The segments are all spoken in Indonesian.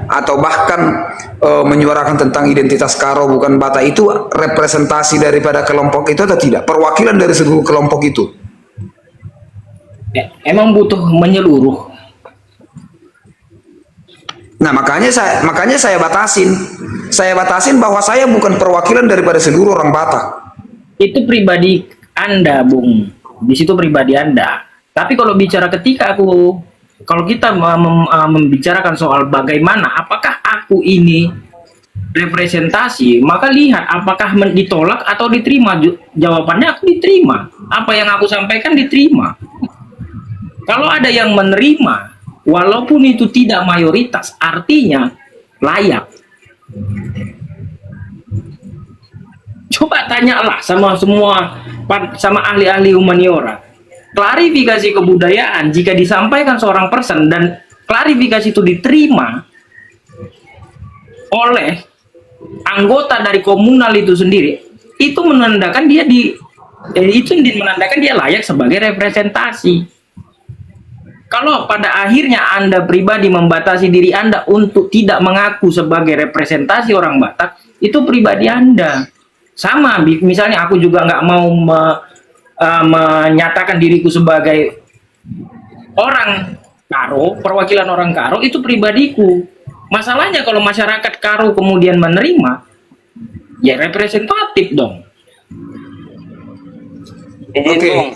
atau bahkan menyuarakan tentang identitas Karo bukan Batak itu representasi daripada kelompok itu atau tidak? Perwakilan dari seluruh kelompok itu? Emang butuh menyeluruh. Nah, makanya saya batasin. Saya batasin bahwa saya bukan perwakilan daripada seluruh orang Batak. Itu pribadi Anda, Bung. Di situ pribadi Anda. Tapi kalau bicara kalau kita membicarakan soal bagaimana, apakah aku ini representasi, maka lihat apakah ditolak atau diterima. Jawabannya aku diterima. Apa yang aku sampaikan diterima. Kalau ada yang menerima, walaupun itu tidak mayoritas, artinya layak. Coba tanyalah sama ahli-ahli humaniora. Klarifikasi kebudayaan jika disampaikan seorang person dan klarifikasi itu diterima oleh anggota dari komunal itu sendiri, itu menandakan dia menandakan dia layak sebagai representasi. Kalau pada akhirnya Anda pribadi membatasi diri Anda untuk tidak mengaku sebagai representasi orang Batak, itu pribadi Anda. Sama, misalnya aku juga nggak mau menyatakan diriku sebagai orang Karo, perwakilan orang Karo, itu pribadiku. Masalahnya kalau masyarakat Karo kemudian menerima, ya representatif dong. Oke,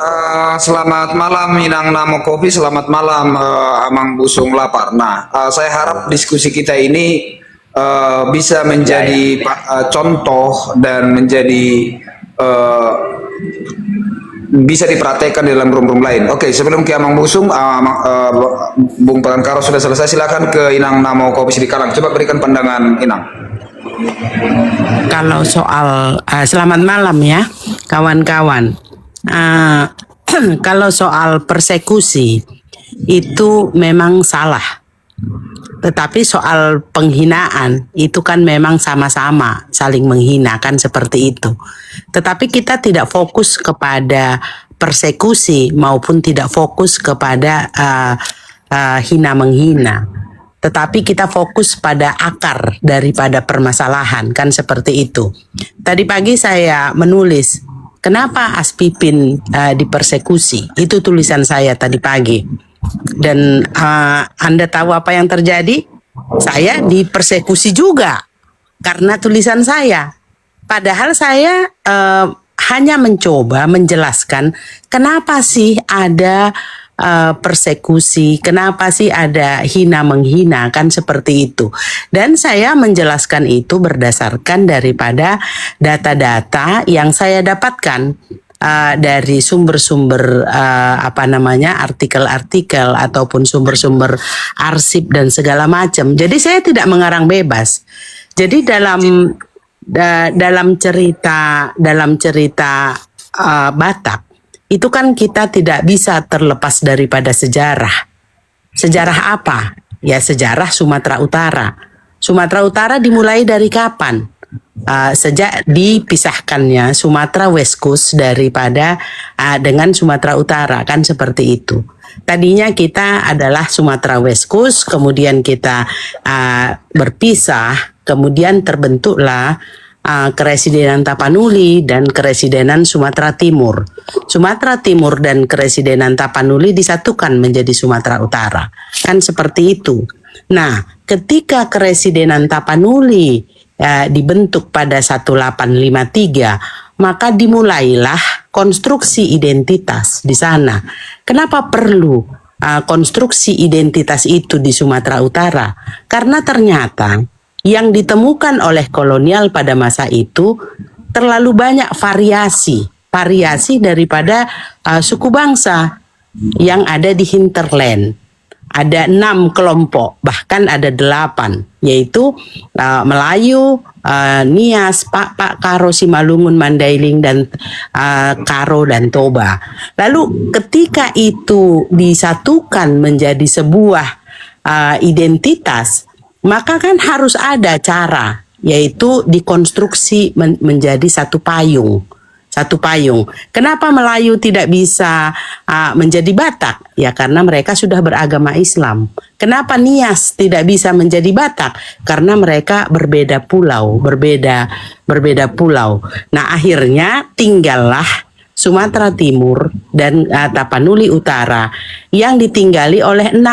selamat malam Minang Namo Kopi, selamat malam Amang Busung Lapar. Nah, saya harap diskusi kita ini bisa menjadi contoh dan menjadi bisa dipraktekkan di dalam room-room lain. Oke, sebelum ke Amang Busung, Bung Pangkaro sudah selesai, silakan ke Inang Namo Kopi Sidikalang. Coba berikan pandangan Inang. Kalau soal selamat malam ya kawan-kawan. Kalau soal persekusi itu memang salah, tetapi soal penghinaan itu kan memang sama-sama saling menghina kan seperti itu. Tetapi kita tidak fokus kepada persekusi maupun tidak fokus kepada hina menghina, tetapi kita fokus pada akar daripada permasalahan kan seperti itu. Tadi pagi saya menulis kenapa Aspipin dipersekusi, itu tulisan saya tadi pagi. Dan Anda tahu apa yang terjadi? Saya dipersekusi juga karena tulisan saya. Padahal saya hanya mencoba menjelaskan kenapa sih ada persekusi, kenapa sih ada hina menghina kan seperti itu. Dan saya menjelaskan itu berdasarkan daripada data-data yang saya dapatkan dari sumber-sumber artikel-artikel ataupun sumber-sumber arsip dan segala macam. Jadi saya tidak mengarang bebas. Jadi dalam cerita Batak itu kan kita tidak bisa terlepas daripada sejarah. Sejarah apa? Ya sejarah Sumatera Utara. Sumatera Utara dimulai dari kapan? Sejak dipisahkannya Sumatera West Coast daripada dengan Sumatera Utara kan seperti itu. Tadinya kita adalah Sumatera West Coast, kemudian kita berpisah, kemudian terbentuklah Keresidenan Tapanuli dan Keresidenan Sumatera Timur. Sumatera Timur dan Keresidenan Tapanuli disatukan menjadi Sumatera Utara. Kan seperti itu. Nah, ketika Keresidenan Tapanuli dibentuk pada 1853, maka dimulailah konstruksi identitas di sana. Kenapa perlu konstruksi identitas itu di Sumatera Utara? Karena ternyata yang ditemukan oleh kolonial pada masa itu terlalu banyak variasi daripada suku bangsa yang ada di hinterland. Ada 6 kelompok, bahkan ada 8, yaitu Melayu, Nias, Pak, Karo, Simalungun, Mandailing, dan Karo dan Toba. Lalu ketika itu disatukan menjadi sebuah identitas, maka kan harus ada cara, yaitu dikonstruksi menjadi satu payung. satu payung. Kenapa Melayu tidak bisa menjadi Batak? Ya karena mereka sudah beragama Islam. Kenapa Nias tidak bisa menjadi Batak? Karena mereka berbeda pulau, berbeda pulau. Nah, akhirnya tinggallah Sumatera Timur dan Tapanuli Utara yang ditinggali oleh 6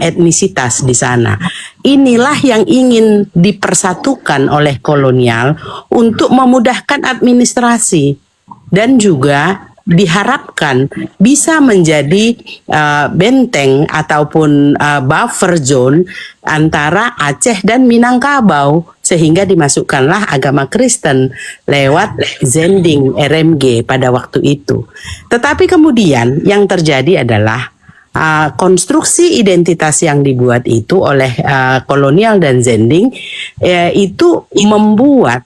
etnisitas di sana. Inilah yang ingin dipersatukan oleh kolonial untuk memudahkan administrasi dan juga diharapkan bisa menjadi benteng ataupun buffer zone antara Aceh dan Minangkabau, sehingga dimasukkanlah agama Kristen lewat Zending RMG pada waktu itu. Tetapi kemudian yang terjadi adalah konstruksi identitas yang dibuat itu oleh kolonial dan Zending itu membuat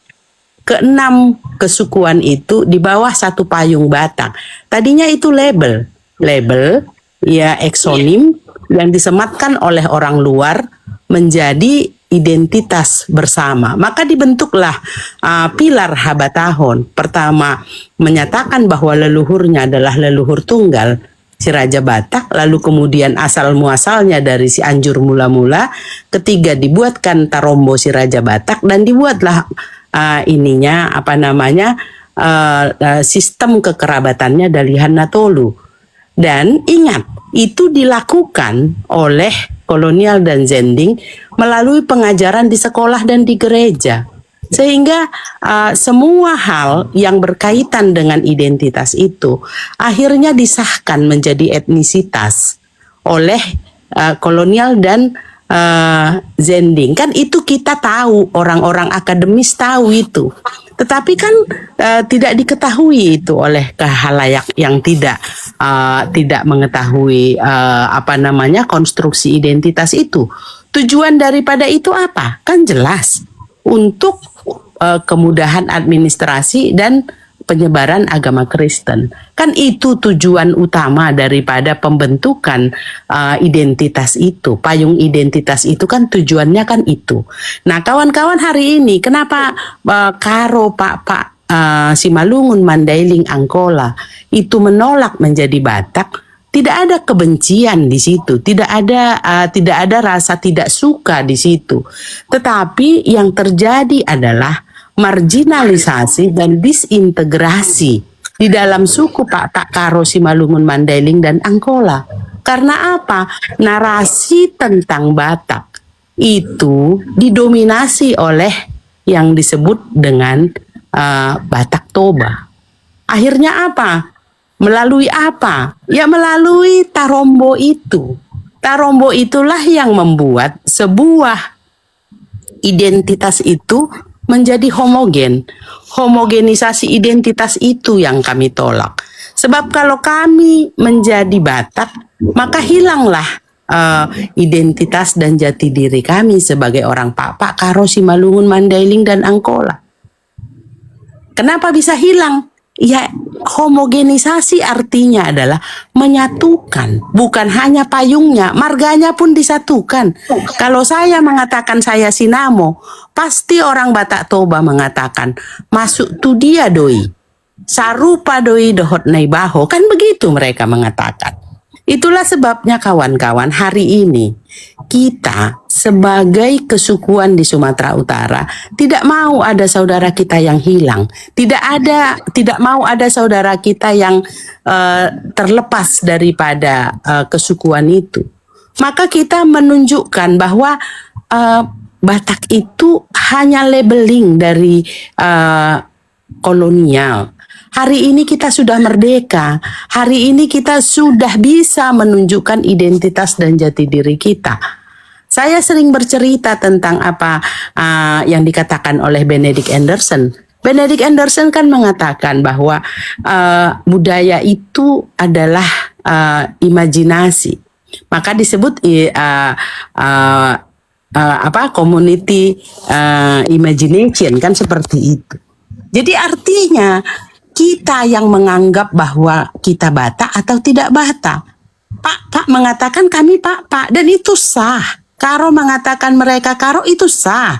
keenam kesukuan itu di bawah satu payung Batak. Tadinya itu label ya eksonim yang disematkan oleh orang luar menjadi identitas bersama. Maka dibentuklah pilar Habatahon. Pertama, menyatakan bahwa leluhurnya adalah leluhur tunggal si Raja Batak, lalu kemudian asal muasalnya dari si Anjur mula-mula. Ketiga, dibuatkan Tarombo si Raja Batak dan dibuatlah sistem kekerabatannya Dalihan Natolu. Dan ingat, itu dilakukan oleh kolonial dan Zending melalui pengajaran di sekolah dan di gereja. Sehingga semua hal yang berkaitan dengan identitas itu akhirnya disahkan menjadi etnisitas oleh kolonial dan Zending. Kan itu kita tahu, orang-orang akademis tahu itu. Tetapi kan tidak diketahui itu oleh khalayak yang tidak mengetahui konstruksi identitas itu. Tujuan daripada itu apa? Kan jelas untuk kemudahan administrasi dan penyebaran agama Kristen. Kan itu tujuan utama daripada pembentukan identitas itu. Payung identitas itu kan tujuannya kan itu. Nah, kawan-kawan hari ini kenapa Karo Pak Simalungun Mandailing Angkola itu menolak menjadi Batak? Tidak ada kebencian di situ, tidak ada rasa tidak suka di situ. Tetapi yang terjadi adalah marginalisasi dan disintegrasi di dalam suku Pak Karo Simalungun Mandailing dan Angkola. Karena apa? Narasi tentang Batak itu didominasi oleh yang disebut dengan Batak Toba. Akhirnya apa? Melalui apa? Ya melalui Tarombo itu. Tarombo itulah yang membuat sebuah identitas itu menjadi homogen. Homogenisasi identitas itu yang kami tolak. Sebab kalau kami menjadi Batak, maka hilanglah identitas dan jati diri kami sebagai orang Pak Karo Simalungun Mandailing dan Angkola. Kenapa bisa hilang? Ya, homogenisasi artinya adalah menyatukan, bukan hanya payungnya, marganya pun disatukan. Kalau saya mengatakan saya Sinamo, pasti orang Batak Toba mengatakan masuk tu dia doi, sarupa doi dohot naibaho, kan begitu mereka mengatakan. Itulah sebabnya kawan-kawan hari ini kita sebagai kesukuan di Sumatera Utara tidak mau ada saudara kita yang hilang, tidak mau ada saudara kita yang terlepas daripada kesukuan itu. Maka kita menunjukkan bahwa Batak itu hanya labeling dari kolonial. Hari ini kita sudah merdeka. Hari ini kita sudah bisa menunjukkan identitas dan jati diri kita. Saya sering bercerita tentang apa yang dikatakan oleh Benedict Anderson. Benedict Anderson kan mengatakan bahwa budaya itu adalah imajinasi. Maka disebut community imagination, kan seperti itu. Jadi artinya kita yang menganggap bahwa kita Batak atau tidak Batak. Pak mengatakan kami Pak, dan itu sah. Karo mengatakan mereka Karo, itu sah.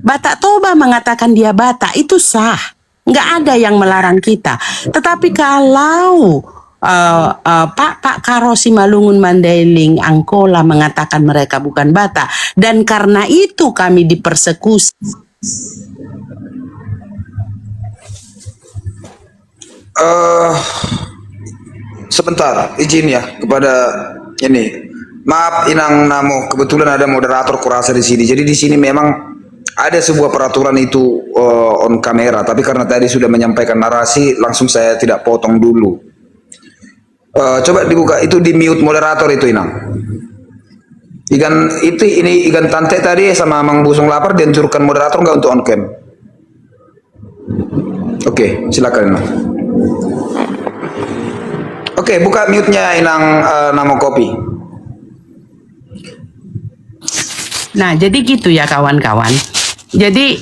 Batak Toba mengatakan dia Batak, itu sah. Nggak ada yang melarang kita. Tetapi kalau Pak Karo Simalungun Mandailing Angkola mengatakan mereka bukan Batak, dan karena itu kami dipersekusi. Sebentar, izin ya kepada ini. Maaf Inang Namo, kebetulan ada moderator kurasa di sini. Jadi di sini memang ada sebuah peraturan itu on kamera, tapi karena tadi sudah menyampaikan narasi, langsung saya tidak potong dulu. Coba dibuka itu, di mute moderator itu Inang. Ini Igan Tante tadi sama Mang Busung Lapar dianjurkan moderator nggak untuk on cam? Oke, silakan Inang. Oke, buka mute-nya Inang Namo Kopi. Nah, jadi gitu ya kawan-kawan. Jadi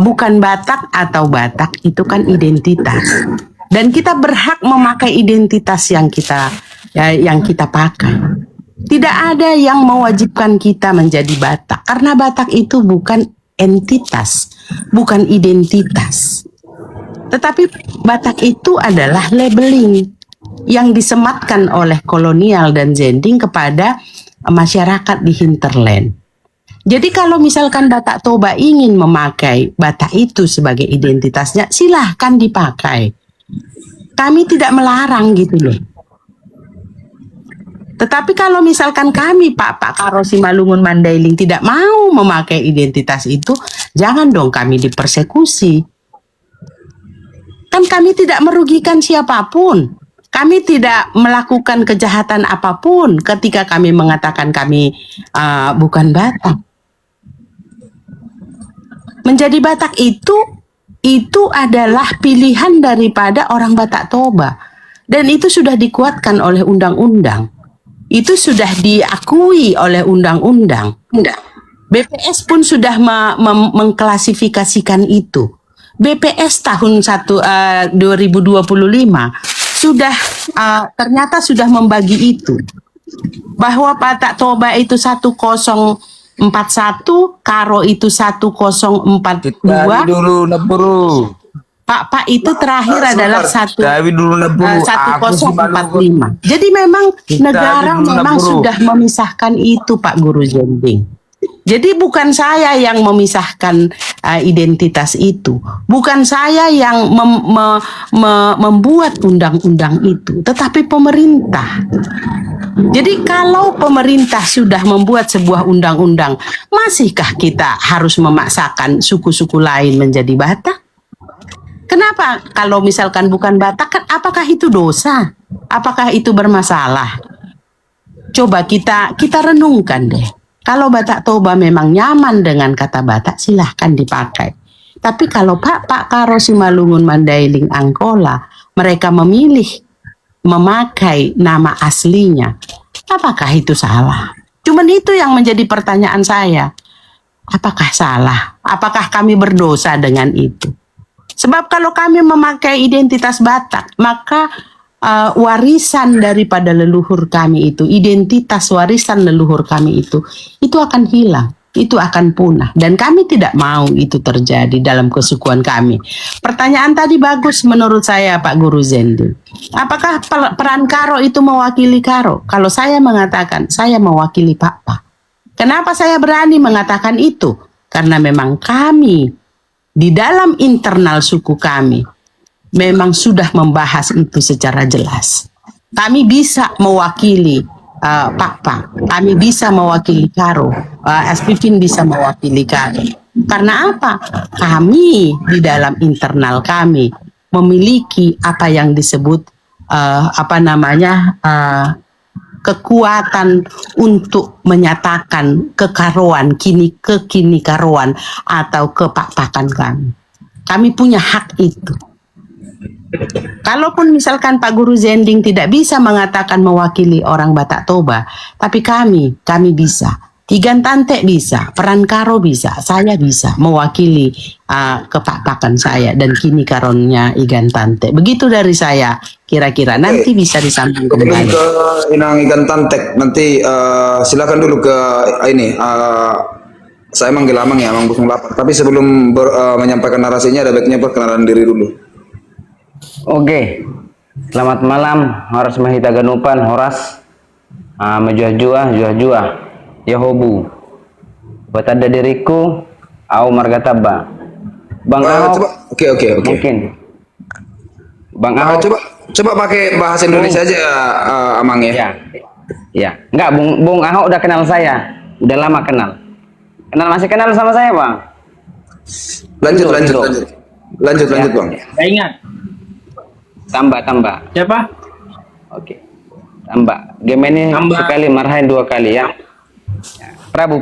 bukan Batak atau Batak itu kan identitas. Dan kita berhak memakai identitas yang kita pakai. Tidak ada yang mewajibkan kita menjadi Batak, karena Batak itu bukan entitas, bukan identitas. Tetapi Batak itu adalah labeling yang disematkan oleh kolonial dan Zending kepada masyarakat di hinterland. Jadi kalau misalkan Batak Toba ingin memakai Batak itu sebagai identitasnya, silahkan dipakai. Kami tidak melarang gitu loh. Tetapi kalau misalkan kami Pak Karo Simalungun Mandailing tidak mau memakai identitas itu, jangan dong kami dipersekusi. Kan kami tidak merugikan siapapun. Kami tidak melakukan kejahatan apapun ketika kami mengatakan kami bukan Batak. Menjadi Batak itu adalah pilihan daripada orang Batak Toba. Dan itu sudah dikuatkan oleh undang-undang. Itu sudah diakui oleh undang-undang. BPS pun sudah mengklasifikasikan itu. BPS tahun 2025 sudah ternyata sudah membagi itu. Bahwa Batak Toba itu 1041, Karo itu 1042. Dulu neburu. Pak itu terakhir adalah dulu neburu. 1045. Jadi memang negara memang sudah memisahkan itu, Pak Guru Zending. Jadi bukan saya yang memisahkan identitas itu, bukan saya yang membuat undang-undang itu, tetapi pemerintah. Jadi kalau pemerintah sudah membuat sebuah undang-undang, masihkah kita harus memaksakan suku-suku lain menjadi Batak? Kenapa? Kalau misalkan bukan Batak, kan apakah itu dosa? Apakah itu bermasalah? Coba kita renungkan deh. Kalau Batak Toba memang nyaman dengan kata Batak, silahkan dipakai. Tapi kalau Pak Karo Simalungun Mandailing Angkola, mereka memilih memakai nama aslinya, apakah itu salah? Cuman itu yang menjadi pertanyaan saya. Apakah salah? Apakah kami berdosa dengan itu? Sebab kalau kami memakai identitas Batak, maka warisan daripada leluhur kami itu, identitas warisan leluhur kami itu akan hilang, itu akan punah. Dan kami tidak mau itu terjadi dalam kesukuan kami. Pertanyaan tadi bagus menurut saya Pak Guru Zending. Apakah peran Karo itu mewakili Karo? Kalau saya mengatakan saya mewakili Pak. Kenapa saya berani mengatakan itu? Karena memang kami di dalam internal suku kami memang sudah membahas itu secara jelas. Kami bisa mewakili Pak, kami bisa mewakili Karo, Spivin bisa mewakili Karo. Karena apa? Kami di dalam internal kami memiliki apa yang disebut kekuatan untuk menyatakan kekaroan, kekini karoan atau kepakpakan kami. Kami punya hak itu. Kalaupun misalkan Pak Guru Zending tidak bisa mengatakan mewakili orang Batak Toba, tapi kami bisa. Igan Tante bisa, peran Karo bisa, saya bisa mewakili kepakpakan saya dan kini karonnya Igan Tante. Begitu dari saya, kira-kira nanti bisa disambung kembali. Ke Inang Igan Tante, nanti silakan dulu ke ini. Saya manggil Amang ya, Amang Busung Lapar. Tapi sebelum menyampaikan narasinya, ada baiknya perkenalan diri dulu. Oke, selamat malam, Horas Mahita Ganupan, Horas, Jua, Yahobu, Batada diriku, Au Margataba, Bang Ahok, Coba, oke. mungkin, Bang Ah, Ahok, coba pakai bahasa Indonesia aja, Amang ya. ya, enggak, Bung Ahok udah kenal saya, udah lama masih kenal sama saya, Bang. Lanjut, Indo. lanjut, Ya. Bang. Saya ingat. Tambah. Siapa? Oke. Tambah. Game ini Tambah. sekali marahin 2 kali ya. Ya. Prabu,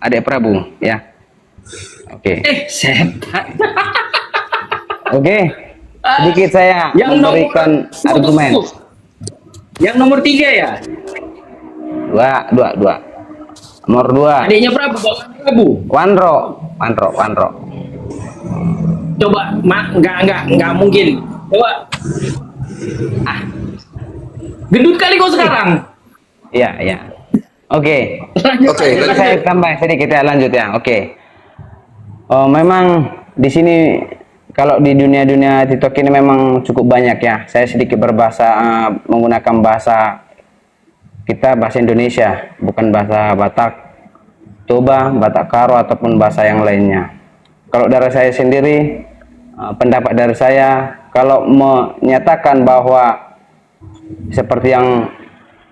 adik Prabu ya. Oke. Setan. Oke. Sedikit saya Yang memberikan argumen. Yang nomor 3 ya? Dua. Nomor 2. Adiknya Prabu, Bang Prabu. Wanro. Coba, enggak mungkin. Coba. Gendut kali kau sekarang. Iya. Oke. Oke, Saya tambah sedikit ya, lanjut ya. Oke. Oh, memang di sini kalau di dunia TikTok ini memang cukup banyak ya. Saya sedikit menggunakan bahasa kita, bahasa Indonesia, bukan bahasa Batak, Toba, Batak Karo ataupun bahasa yang lainnya. Kalau dari saya sendiri, pendapat dari saya, kalau menyatakan bahwa seperti yang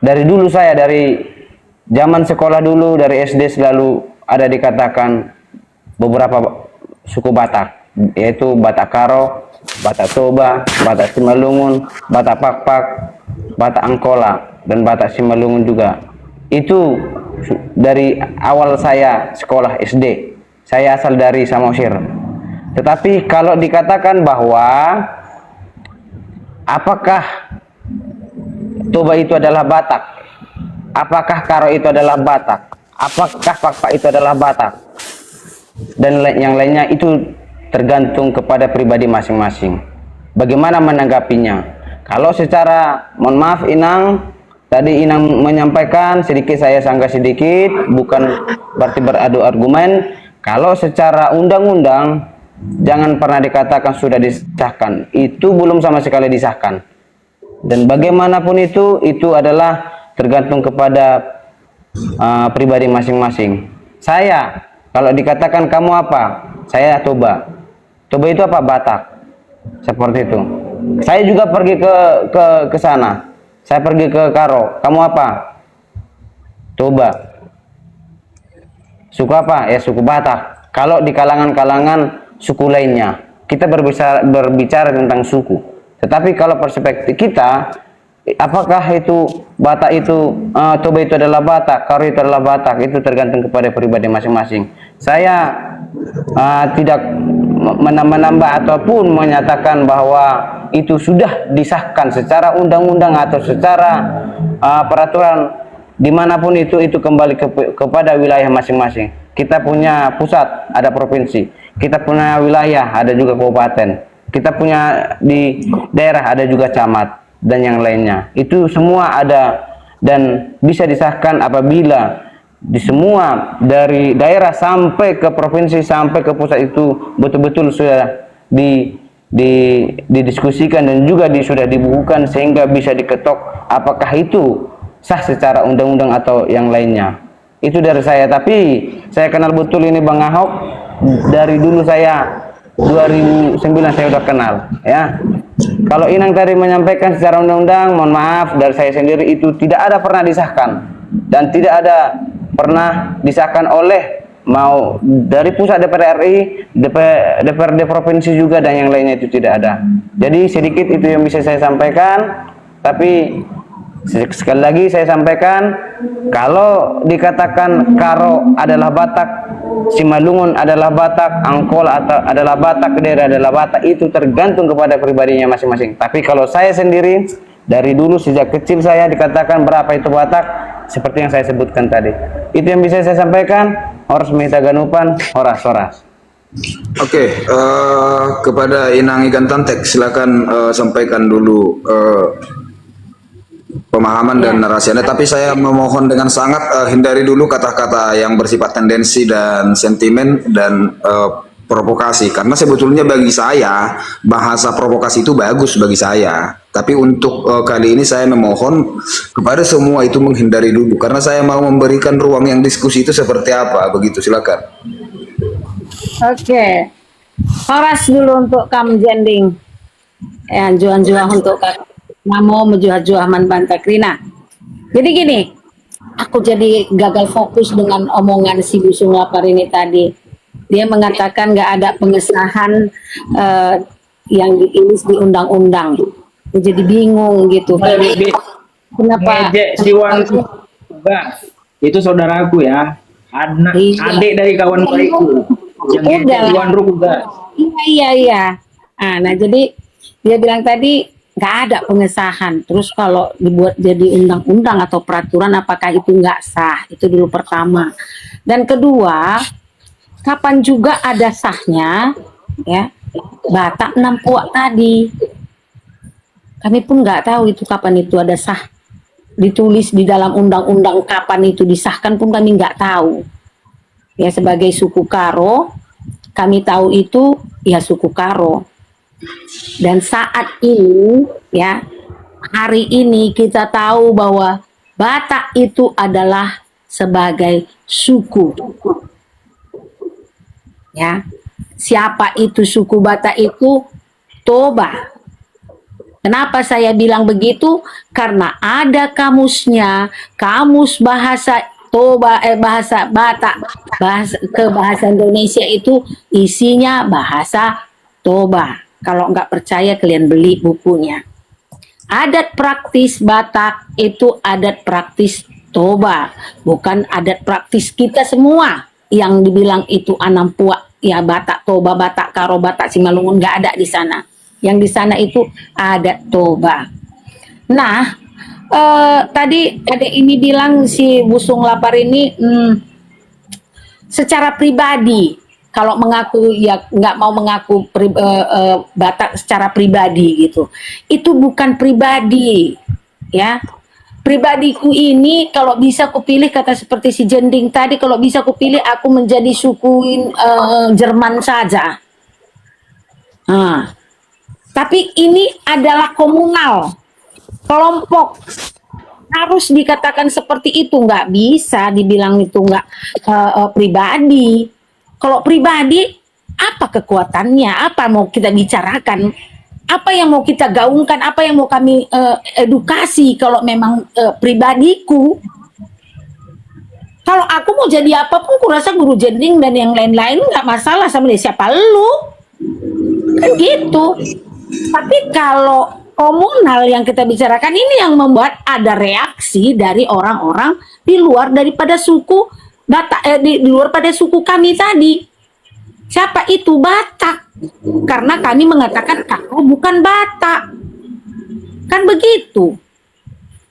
dari dulu saya, dari zaman sekolah dulu, dari SD selalu ada dikatakan beberapa suku Batak, yaitu Batak Karo, Batak Toba, Batak Simalungun, Batak Pakpak, Batak Angkola, dan Batak Simalungun juga. Itu dari awal saya sekolah SD. Saya asal dari Samosir. Tetapi kalau dikatakan bahwa apakah Toba itu adalah Batak, apakah Karo itu adalah Batak, apakah Pakpak itu adalah Batak, dan yang lainnya, itu tergantung kepada pribadi masing-masing. Bagaimana menanggapinya? Kalau secara, mohon maaf Inang, tadi Inang menyampaikan sedikit, saya sanggah sedikit, bukan berarti beradu argumen. Kalau secara undang-undang, jangan pernah dikatakan sudah disahkan. Itu belum sama sekali disahkan. Dan bagaimanapun itu adalah tergantung kepada pribadi masing-masing. Saya, kalau dikatakan kamu apa? Saya Toba. Toba itu apa? Batak. Seperti itu. Saya juga pergi ke sana. Saya pergi ke Karo. Kamu apa? Toba. Suku apa? Ya suku Batak. Kalau di kalangan suku lainnya, kita berbicara tentang suku. Tetapi kalau perspektif kita, apakah itu Batak itu, Toba itu adalah Batak, Karo itu adalah Batak, itu tergantung kepada pribadi masing-masing. Saya tidak menambah ataupun menyatakan bahwa itu sudah disahkan secara undang-undang atau secara peraturan. Dimanapun itu kembali kepada wilayah masing-masing. Kita punya pusat, ada provinsi. Kita punya wilayah, ada juga kabupaten. Kita punya di daerah, ada juga camat dan yang lainnya. Itu semua ada dan bisa disahkan apabila di semua dari daerah sampai ke provinsi sampai ke pusat itu betul-betul sudah didiskusikan dan juga sudah dibukukan sehingga bisa diketok apakah itu sah secara undang-undang atau yang lainnya. Itu dari saya, tapi saya kenal betul ini Bang Ahok dari dulu. Saya 2009 saya udah kenal ya. Kalau Inang tadi menyampaikan secara undang-undang, mohon maaf, dari saya sendiri itu tidak ada pernah disahkan dan tidak ada pernah disahkan oleh mau dari pusat DPR RI, DPRD provinsi juga, dan yang lainnya itu tidak ada. Jadi sedikit itu yang bisa saya sampaikan. Tapi sekali lagi saya sampaikan, kalau dikatakan Karo adalah Batak, Simalungun adalah Batak, Angkol adalah Batak, daerah adalah Batak, itu tergantung kepada pribadinya masing-masing. Tapi kalau saya sendiri, dari dulu sejak kecil saya dikatakan berapa itu Batak, seperti yang saya sebutkan tadi. Itu yang bisa saya sampaikan. Horas Mahita Ganupan, Horas. Oke, kepada Inang Ikan Tantek, silakan sampaikan dulu pemahaman dan narasi Anda. Tapi saya memohon dengan sangat hindari dulu kata-kata yang bersifat tendensi dan sentimen dan provokasi, karena sebetulnya bagi saya bahasa provokasi itu bagus bagi saya. Tapi untuk kali ini saya memohon kepada semua itu menghindari dulu, karena saya mau memberikan ruang yang diskusi itu seperti apa. Begitu, silakan. Oke. Horas dulu untuk Kam Jending. Juan-juan untuk Kak Namo menjuah-juah man Bantakrina. Jadi gini, aku jadi gagal fokus dengan omongan si Busung Lapar ini tadi. Dia mengatakan nggak ada pengesahan yang ditulis di undang-undang. Aku jadi bingung gitu. Kenapa? Ngejek si Wan Gas. Itu saudaraku ya. Iya. Adik dari kawan baikku. Yang ngejek si Wan Gas. Iya. Nah, jadi dia bilang tadi nggak ada pengesahan. Terus kalau dibuat jadi undang-undang atau peraturan, apakah itu nggak sah? Itu dulu pertama. Dan kedua, kapan juga ada sahnya, ya, Batak Nampuak tadi. Kami pun nggak tahu itu kapan itu ada sah. Ditulis di dalam undang-undang kapan itu disahkan pun kami nggak tahu. Ya, sebagai suku Karo, kami tahu itu ya suku Karo. Dan saat ini, ya, hari ini kita tahu bahwa Batak itu adalah sebagai suku. Ya, siapa itu suku Batak itu? Toba. Kenapa saya bilang begitu? Karena ada kamusnya, kamus bahasa Toba, bahasa Batak, ke bahasa Indonesia itu isinya bahasa Toba. Kalau nggak percaya kalian beli bukunya. Adat praktis Batak itu adat praktis Toba, bukan adat praktis kita semua yang dibilang itu Anampuak, ya Batak Toba, Batak Karo, Batak Simalungun, nggak ada di sana. Yang di sana itu adat Toba. Nah, tadi ada ini bilang si Busung Lapar ini secara pribadi, kalau mengaku ya nggak mau mengaku Batak secara pribadi gitu. Itu bukan pribadi, ya. Pribadiku ini kalau bisa kupilih, kata seperti si Jending tadi, kalau bisa kupilih aku menjadi suku Jerman saja. Tapi ini adalah komunal, kelompok, harus dikatakan seperti itu, nggak bisa dibilang itu nggak pribadi. Kalau pribadi, apa kekuatannya? Apa mau kita bicarakan? Apa yang mau kita gaungkan? Apa yang mau kami edukasi kalau memang pribadiku? Kalau aku mau jadi apapun, kurasa Guru Jending dan yang lain-lain nggak masalah sama dia. Siapa lu? Kan gitu. Tapi kalau komunal yang kita bicarakan ini yang membuat ada reaksi dari orang-orang di luar daripada suku Batak, di luar pada suku kami tadi. Siapa itu? Batak. Karena kami mengatakan Karo bukan Batak. Kan begitu.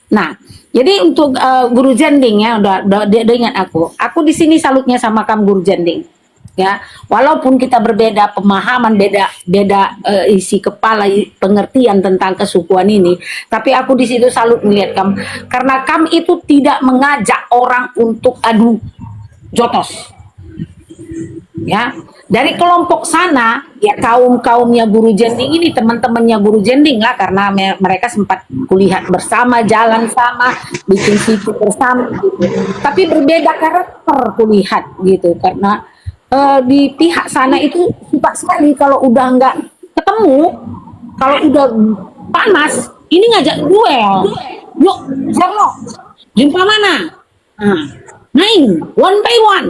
Nah, jadi untuk Guru Jending ya, udah dia ingat aku. Aku di sini salutnya sama kamu Guru Jending. Ya, walaupun kita berbeda pemahaman, beda isi kepala, pengertian tentang kesukuan ini, tapi aku di situ salut melihat kamu, karena kamu itu tidak mengajak orang untuk adu jotos. Ya, dari kelompok sana, ya kaumnya Guru Jending ini, teman-temannya Guru Jending lah, karena mereka sempat kuliah bersama, jalan sama, bikin situ bersama, gitu. Tapi berbeda karakter kulihat gitu, karena di pihak sana itu suka sekali kalau udah nggak ketemu, kalau udah panas, ini ngajak duel. Yuk, Jarno, jumpa mana? Main, one by one.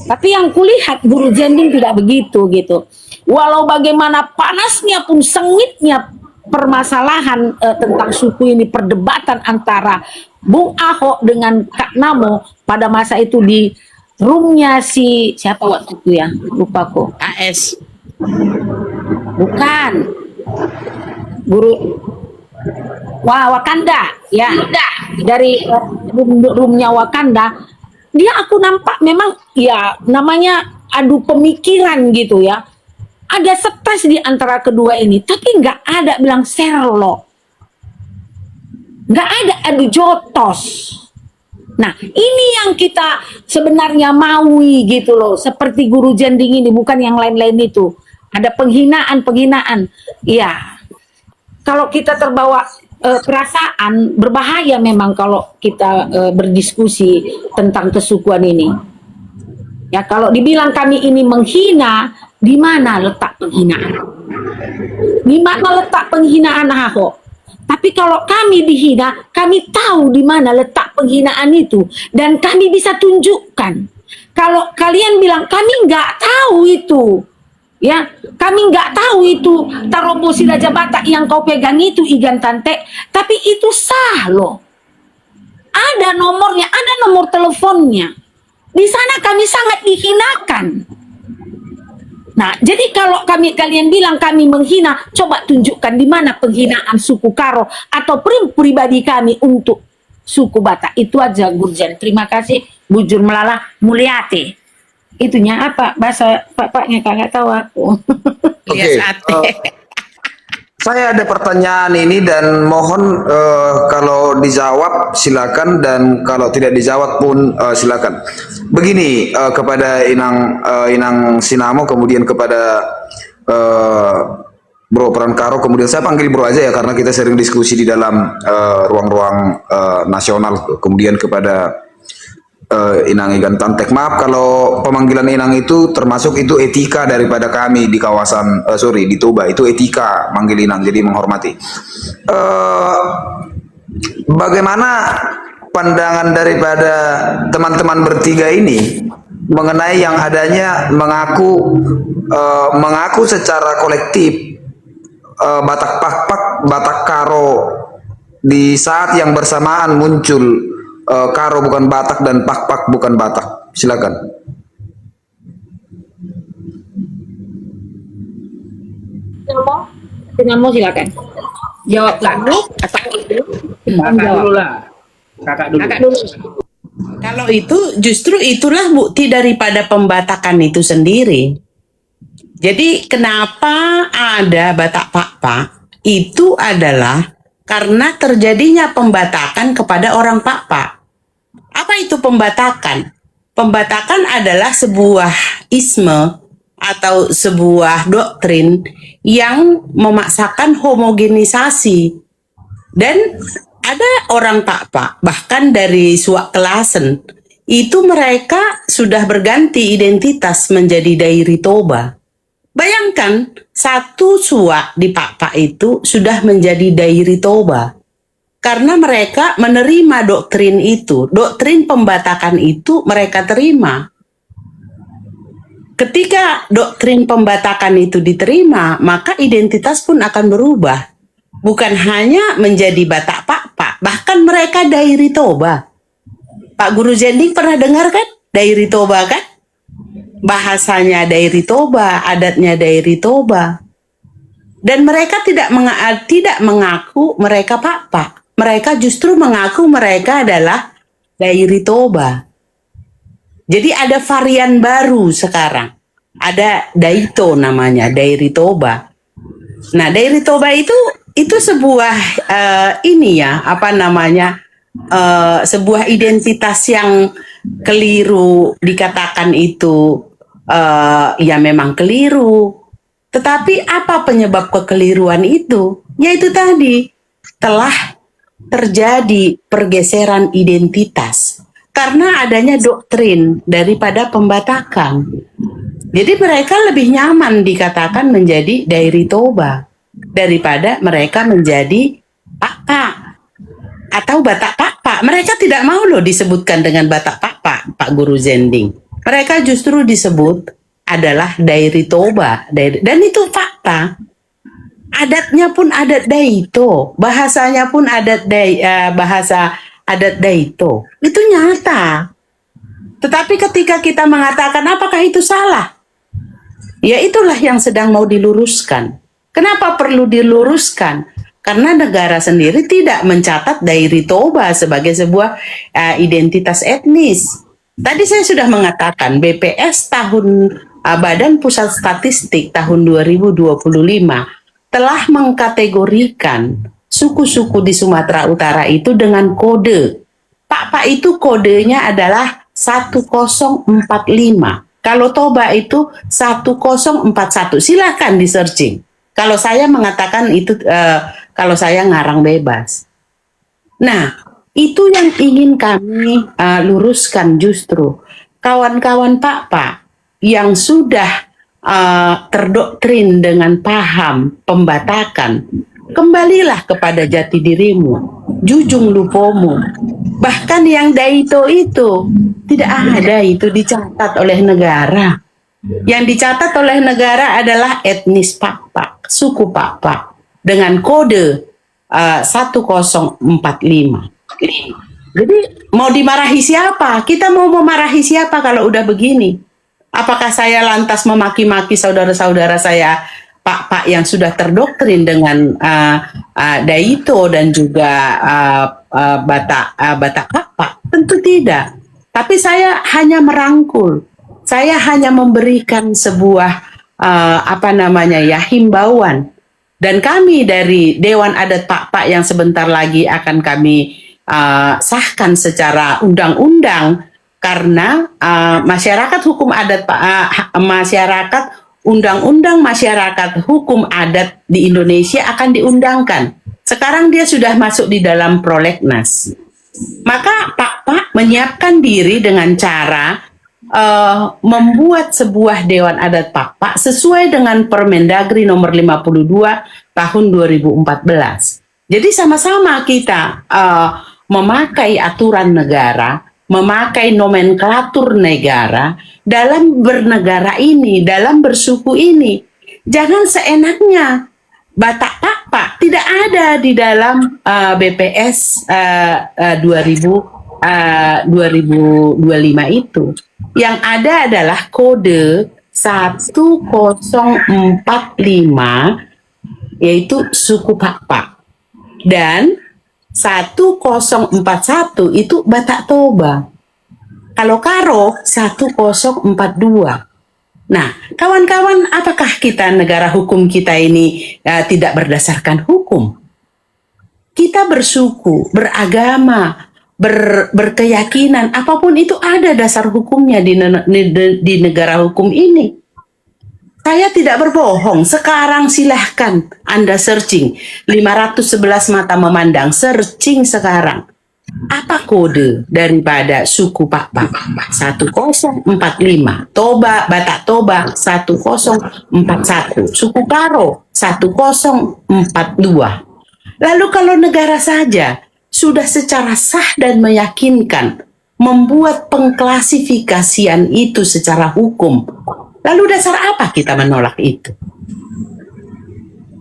Tapi yang kulihat Guru Jending tidak begitu gitu. Walau bagaimana panasnya pun, sengitnya permasalahan tentang suku ini, perdebatan antara Bung Ahok dengan Kak Namo pada masa itu di roomnya si siapa waktu itu ya, lupa kok. AS. Bukan Guru Wakanda ya, dari roomnya Wakanda. Dia aku nampak memang ya namanya adu pemikiran gitu ya, ada stres di antara kedua ini, tapi nggak ada bilang Sherlock, nggak ada adu jotos. Nah, ini yang kita sebenarnya maui gitu loh. Seperti guru jending ini, bukan yang lain-lain itu. Ada penghinaan-penghinaan. Iya. Kalau kita terbawa perasaan, berbahaya memang kalau kita berdiskusi tentang kesukuan ini. Ya, kalau dibilang kami ini menghina, di mana letak penghinaan? Di mana letak penghinaan Ahok? Tapi kalau kami dihina, kami tahu di mana letak penghinaan itu. Dan kami bisa tunjukkan. Kalau kalian bilang, kami nggak tahu itu. Ya, kami nggak tahu itu Tarobo Raja Batak yang kau pegang itu Igan Tante. Tapi itu sah loh. Ada nomornya, ada nomor teleponnya. Di sana kami sangat dihinakan. Nah, jadi kalau kalian bilang kami menghina, coba tunjukkan di mana penghinaan suku Karo atau pribadi kami untuk suku Batak. Itu aja, Gurjan. Terima kasih, Bujur Melala Mulyati. Itunya apa? Bahasa bapaknya kagak tahu aku. Oke, Iya, sate. saya ada pertanyaan ini dan mohon kalau dijawab silakan dan kalau tidak dijawab pun silakan. Begini kepada Inang Sinamo, kemudian kepada Bro Prankaro, kemudian saya panggil Bro aja ya karena kita sering diskusi di dalam ruang-ruang nasional. Kemudian kepada Inang Igan Tantek, maaf kalau pemanggilan Inang itu termasuk itu etika daripada kami di kawasan di Toba, itu etika manggil Inang, jadi menghormati. Bagaimana pandangan daripada teman-teman bertiga ini mengenai yang adanya mengaku secara kolektif Batak Pakpak, Batak Karo di saat yang bersamaan muncul Karo bukan Batak dan Pakpak bukan Batak. Silakan. Sinamo silakan. Jawab lagi atau Kakak dulu lah. Kakak dulu. Kakak dulu. Kalau itu justru itulah bukti daripada pembatakan itu sendiri. Jadi kenapa ada Batak Pakpak? Itu adalah karena terjadinya pembatakan kepada orang Pakpak. Apa itu pembatakan? Pembatakan adalah sebuah isme atau sebuah doktrin yang memaksakan homogenisasi. Dan ada orang Pakpak, bahkan dari Suak Kelasen, itu mereka sudah berganti identitas menjadi Dairi Toba. Bayangkan, satu Suak di Pakpak itu sudah menjadi Dairi Toba. Karena mereka menerima doktrin itu, doktrin pembatakan itu mereka terima. Ketika doktrin pembatakan itu diterima, maka identitas pun akan berubah. Bukan hanya menjadi Batak Pakpak, bahkan mereka Dairi Toba. Pak Guru Jending pernah dengar kan? Dairi Toba kan? Bahasanya Dairi Toba, adatnya Dairi Toba. Dan mereka tidak mengaku mereka Pakpak. Mereka justru mengaku mereka adalah Dairi Toba. Jadi ada varian baru sekarang. Ada Daito namanya, Dairi Toba. Nah, Dairi Toba itu sebuah sebuah identitas yang keliru dikatakan itu ya memang keliru. Tetapi apa penyebab kekeliruan itu? Yaitu tadi telah terjadi pergeseran identitas karena adanya doktrin daripada pembatakan. Jadi mereka lebih nyaman dikatakan menjadi Dairi Toba daripada mereka menjadi Pakpak atau Batak Pakpak. Mereka tidak mau loh disebutkan dengan Batak Pakpak, Pak Guru Jending. Mereka justru disebut adalah Dairi Toba. Dan itu fakta. Adatnya pun adat Daito, bahasanya pun bahasa adat Daito. Itu nyata. Tetapi ketika kita mengatakan apakah itu salah? Ya itulah yang sedang mau diluruskan. Kenapa perlu diluruskan? Karena negara sendiri tidak mencatat Dairi Toba sebagai sebuah identitas etnis. Tadi saya sudah mengatakan BPS Badan Pusat Statistik tahun 2025 telah mengkategorikan suku-suku di Sumatera Utara itu dengan kode Pak itu kodenya adalah 1045. Kalau Toba itu 1041. Silakan di searching. Kalau saya mengatakan itu, kalau saya ngarang bebas. Nah, itu yang ingin kami luruskan justru. Kawan-kawan Pak yang sudah terdoktrin dengan paham pembatakan, kembalilah kepada jati dirimu, jujung lupomu. Bahkan yang daito itu tidak ada, itu dicatat oleh negara. Yang dicatat oleh negara adalah etnis Pak, suku Pak, dengan kode 1045. Jadi mau dimarahi siapa? Kita mau memarahi siapa kalau udah begini? Apakah saya lantas memaki-maki saudara-saudara saya Pak yang sudah terdoktrin dengan daito dan juga Batak Pak? Tentu tidak. Tapi saya hanya merangkul. Saya hanya memberikan sebuah himbauan. Dan kami dari Dewan Adat Pak yang sebentar lagi akan kami sahkan secara undang-undang, karena masyarakat hukum adat masyarakat undang-undang masyarakat hukum adat di Indonesia akan diundangkan. Sekarang dia sudah masuk di dalam prolegnas. Maka Pak menyiapkan diri dengan cara membuat sebuah Dewan Adat Pak sesuai dengan Permendagri nomor 52 tahun 2014. Jadi sama-sama kita memakai aturan negara, memakai nomenklatur negara dalam bernegara ini, dalam bersuku ini. Jangan seenaknya. Batak Pak tidak ada di dalam BPS 2025 itu. Yang ada adalah kode 1045, yaitu suku Pak. Dan 1041 itu Batak Toba. Kalau Karo 1042. Nah, kawan-kawan, apakah kita negara hukum kita ini tidak berdasarkan hukum? Kita bersuku, beragama, berkeyakinan, apapun itu ada dasar hukumnya di negara hukum ini. Saya tidak berbohong. Sekarang silahkan Anda searching. 511 mata memandang. Searching sekarang. Apa kode daripada suku Pak? 1045. Toba, Batak Toba 1041. Suku Karo 1042. Lalu kalau negara saja sudah secara sah dan meyakinkan membuat pengklasifikasian itu secara hukum, lalu dasar apa kita menolak itu?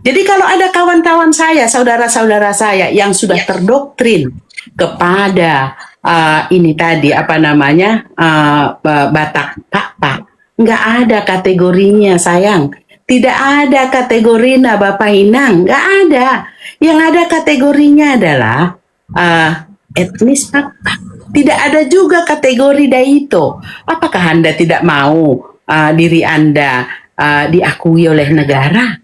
Jadi kalau ada kawan-kawan saya, saudara-saudara saya yang sudah terdoktrin kepada ini tadi Batak Pak, nggak ada kategorinya sayang. Tidak ada kategori Bapak Inang, nggak ada. Yang ada kategorinya adalah etnis Pak. Tidak ada juga kategori daito. Apakah Anda tidak mau diri Anda diakui oleh negara?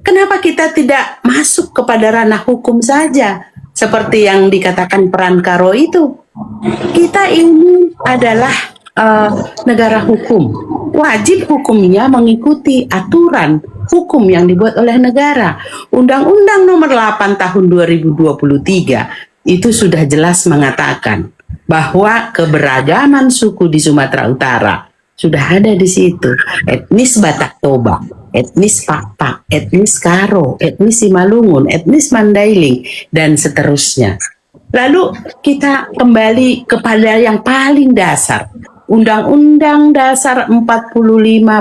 Kenapa kita tidak masuk kepada ranah hukum saja? Seperti yang dikatakan peran Karo itu. Kita ini adalah negara hukum. Wajib hukumnya mengikuti aturan hukum yang dibuat oleh negara. Undang-Undang nomor 8 tahun 2023 itu sudah jelas mengatakan bahwa keberagaman suku di Sumatera Utara sudah ada di situ. Etnis Batak Toba, etnis Pak, etnis Karo, etnis Simalungun, etnis Mandailing, dan seterusnya. Lalu kita kembali kepada yang paling dasar. Undang-Undang Dasar 45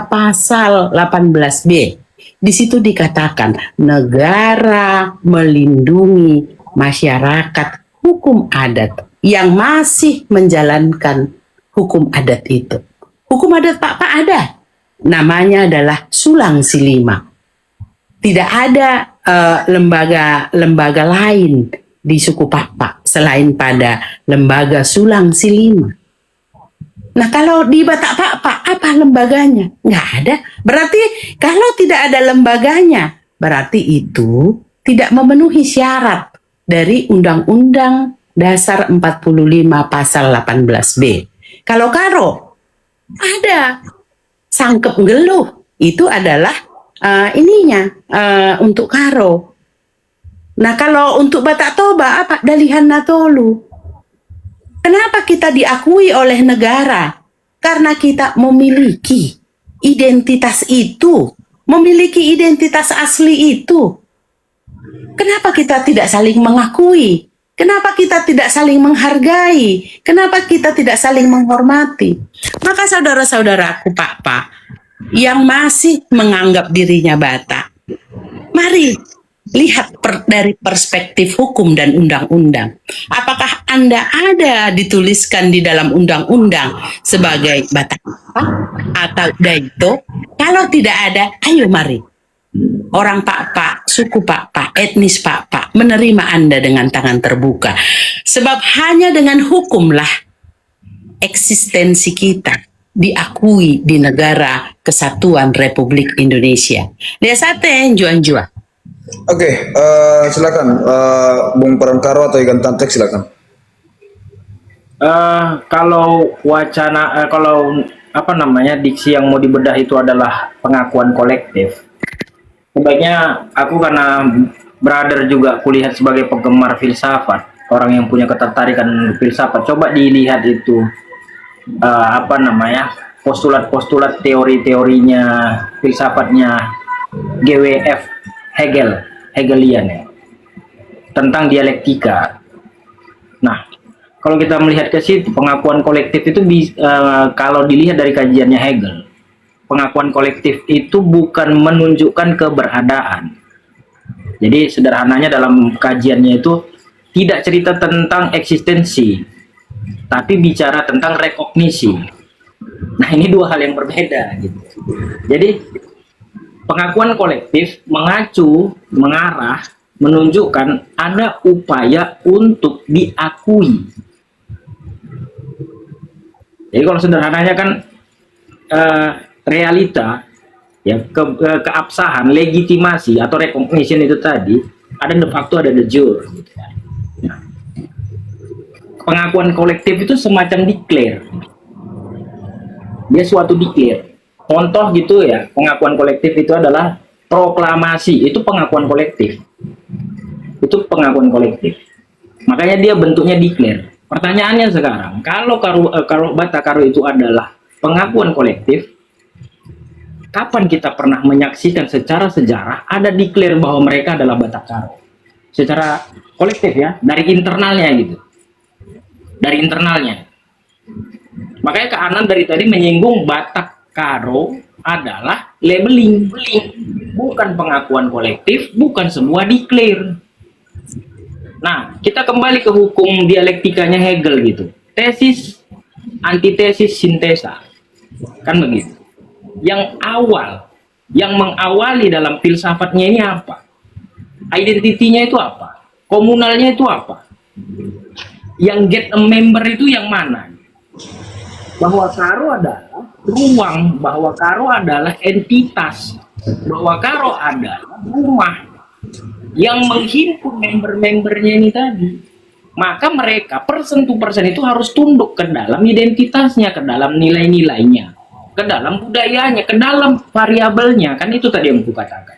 Pasal 18B. Di situ dikatakan negara melindungi masyarakat hukum adat yang masih menjalankan hukum adat itu. Hukum adat Pak ada. Namanya adalah Sulang Silima. Tidak ada lembaga lain di suku Pak selain pada lembaga Sulang Silima. Nah, kalau di Batak Pak apa lembaganya? Nggak ada. Berarti kalau tidak ada lembaganya, berarti itu tidak memenuhi syarat dari Undang-Undang Dasar 45 pasal 18B. Kalau karo ada sangkep geluh, itu adalah untuk karo. Nah, kalau untuk Batak Toba apa dalihan natolu? Kenapa kita diakui oleh negara? Karena kita memiliki identitas itu, memiliki identitas asli itu. Kenapa kita tidak saling mengakui? Kenapa kita tidak saling menghargai? Kenapa kita tidak saling menghormati? Maka saudara-saudaraku Pak, yang masih menganggap dirinya Batak, mari lihat dari perspektif hukum dan undang-undang. Apakah Anda ada dituliskan di dalam undang-undang sebagai Batak atau Daito? Kalau tidak ada, ayo mari. Orang Pak, suku Pak, etnis Pak, menerima Anda dengan tangan terbuka. Sebab hanya dengan hukumlah eksistensi kita diakui di negara Kesatuan Republik Indonesia. Dia sate juan-juan. Oke, silakan Bung Perangkaro atau Ikan Tantek, silakan. Kalau wacana, kalau apa namanya, diksi yang mau dibedah itu adalah pengakuan kolektif, sebaiknya aku, karena brother juga kulihat sebagai penggemar filsafat, orang yang punya ketertarikan filsafat, coba dilihat itu apa namanya, postulat-postulat teori-teorinya filsafatnya GWF Hegelian ya, tentang dialektika. Nah, kalau kita melihat ke situ, pengakuan kolektif itu kalau dilihat dari kajiannya Hegel, pengakuan kolektif itu bukan menunjukkan keberadaan. Jadi sederhananya dalam kajiannya itu tidak cerita tentang eksistensi, tapi bicara tentang rekognisi. Nah, ini dua hal yang berbeda gitu. Jadi pengakuan kolektif mengarah, menunjukkan ada upaya untuk diakui. Jadi kalau sederhananya kan realita, ya, keabsahan, legitimasi atau recognition itu tadi, ada de facto, ada de jure. Gitu ya. Nah, pengakuan kolektif itu semacam declare. Dia suatu declare. Contoh gitu ya, pengakuan kolektif itu adalah proklamasi, itu pengakuan kolektif. Itu pengakuan kolektif. Makanya dia bentuknya declare. Pertanyaannya sekarang, kalau Batak Karo itu adalah pengakuan kolektif, kapan kita pernah menyaksikan secara sejarah ada declare bahwa mereka adalah Batak Karo? Secara kolektif ya, dari internalnya gitu. Dari internalnya. Makanya Kak Anan dari tadi menyinggung Batak Karo adalah labeling, bukan pengakuan kolektif, bukan semua declare. Nah, kita kembali ke hukum dialektikanya Hegel gitu. Tesis, antitesis, sintesa. Kan begitu. Yang awal, yang mengawali dalam filsafatnya ini apa? Identitinya itu apa? Komunalnya itu apa? Yang get a member itu yang mana? Bahwa Karo adalah ruang, bahwa Karo adalah entitas, bahwa Karo adalah rumah yang menghimpun member-membernya ini tadi. Maka mereka person to person itu harus tunduk ke dalam identitasnya, ke dalam nilai-nilainya, ke dalam budayanya, ke dalam variabelnya. Kan itu tadi yang aku katakan.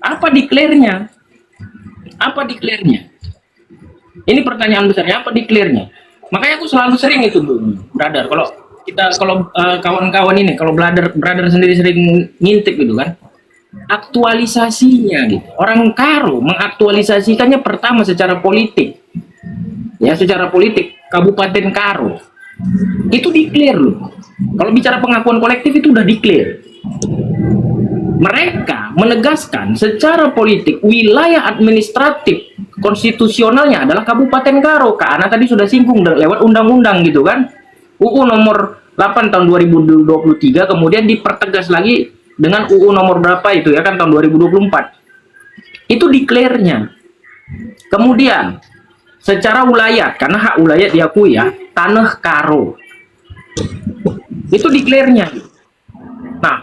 Apa declare-nya? Apa declare-nya? Ini pertanyaan besarnya, apa declare-nya? Makanya aku selalu sering itu, brother. Kalau kawan-kawan ini, kalau brother sendiri sering ngintip gitu kan, aktualisasinya gitu. Orang Karo mengaktualisasikannya pertama secara politik, ya, secara politik Kabupaten Karo itu declare loh. Kalau bicara pengakuan kolektif itu udah declare. Mereka menegaskan secara politik wilayah administratif konstitusionalnya adalah Kabupaten Karo. Karena tadi sudah singgung lewat undang-undang gitu kan. UU nomor 8 tahun 2023 kemudian dipertegas lagi dengan UU nomor berapa itu ya kan tahun 2024. Itu declare-nya. Kemudian secara wilayah, karena hak wilayah diakui ya, Tanah Karo. Itu declare-nya. Nah,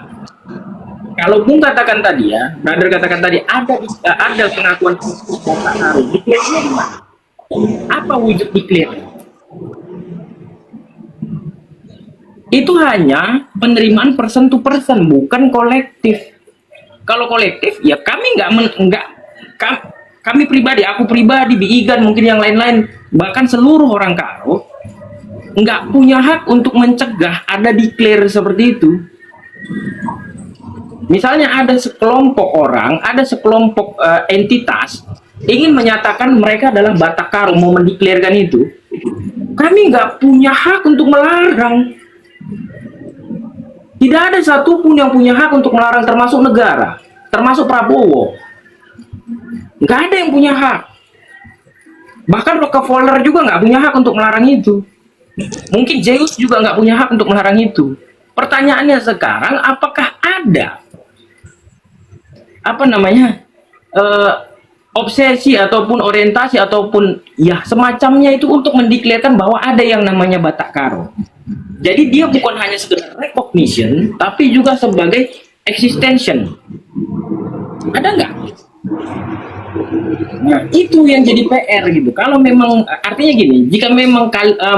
Kalau Bung katakan tadi ya, Brother katakan tadi ada pengakuan Batak Karo. Declare-nya di mana? Apa wujud declare? Itu hanya penerimaan person to person, bukan kolektif. Kalau kolektif, ya kami kami pribadi, aku pribadi, Biigan, mungkin yang lain-lain, bahkan seluruh orang Karo, nggak punya hak untuk mencegah ada declare seperti itu. Misalnya ada sekelompok orang, ada sekelompok entitas ingin menyatakan mereka adalah Batak Karo, mau mendeklarkan itu, kami nggak punya hak untuk melarang. Tidak ada satupun yang punya hak untuk melarang, termasuk negara, termasuk Prabowo. Nggak ada yang punya hak. Bahkan Rockefeller juga nggak punya hak untuk melarang itu. Mungkin Zeus juga nggak punya hak untuk melarang itu. Pertanyaannya sekarang, apakah ada obsesi ataupun orientasi ataupun ya semacamnya itu untuk mendeklarasikan bahwa ada yang namanya Batak Karo. Jadi dia bukan hanya sekedar recognition, tapi juga sebagai existential. Ada nggak? Nah, itu yang jadi PR gitu. Kalau memang artinya gini, jika memang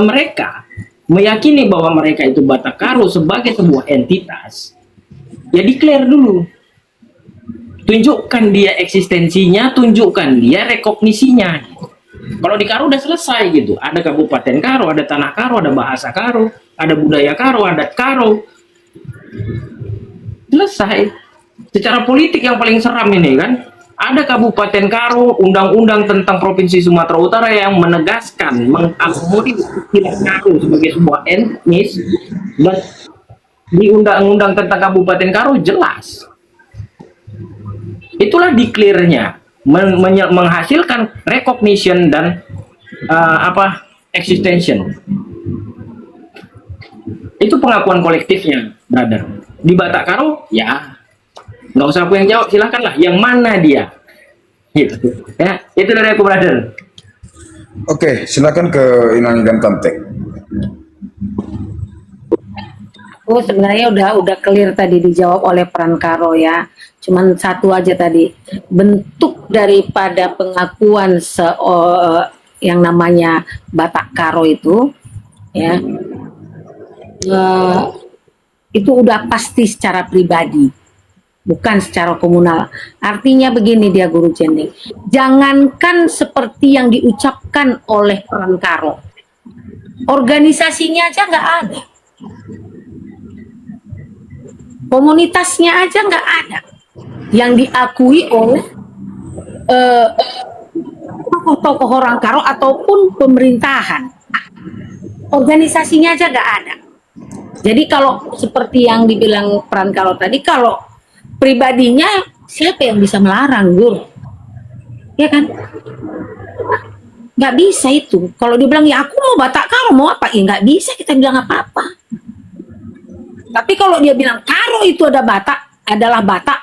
mereka meyakini bahwa mereka itu Batak Karo sebagai sebuah entitas, ya declare dulu. Tunjukkan dia eksistensinya, tunjukkan dia rekognisinya. Kalau di Karo udah selesai gitu. Ada Kabupaten Karo, ada Tanah Karo, ada Bahasa Karo, ada Budaya Karo, adat Karo. Selesai. Secara politik yang paling seram ini kan, ada Kabupaten Karo, undang-undang tentang Provinsi Sumatera Utara yang menegaskan, mengakomodir istilah Karo sebagai sebuah etnis, dan di undang-undang tentang Kabupaten Karo jelas. Itulah declare-nya, menghasilkan recognition dan existential. Itu pengakuan kolektifnya, brother. Di Batak Karo, ya nggak usah aku yang jawab, silahkanlah. Yang mana dia? Gitu. Ya, itu dari aku, brother. Oke, silakan ke Inang Tamtek. Oh, sebenarnya udah clear tadi dijawab oleh Pran Karo ya. Cuman satu aja tadi, bentuk daripada pengakuan yang namanya Batak Karo itu ya, itu udah pasti secara pribadi, bukan secara komunal. Artinya begini dia, Guru Jending, jangankan seperti yang diucapkan oleh Pran Karo, organisasinya aja nggak ada, komunitasnya aja nggak ada yang diakui oleh tokoh-tokoh orang Karo ataupun pemerintahan. Organisasinya aja nggak ada. Jadi kalau seperti yang dibilang Pran Karo tadi, kalau pribadinya siapa yang bisa melarang, Gur? Ya kan? Nggak bisa itu. Kalau dibilang ya aku mau Batak Karo, mau apa? Ya nggak bisa kita bilang apa-apa. Tapi kalau dia bilang Karo itu adalah Batak,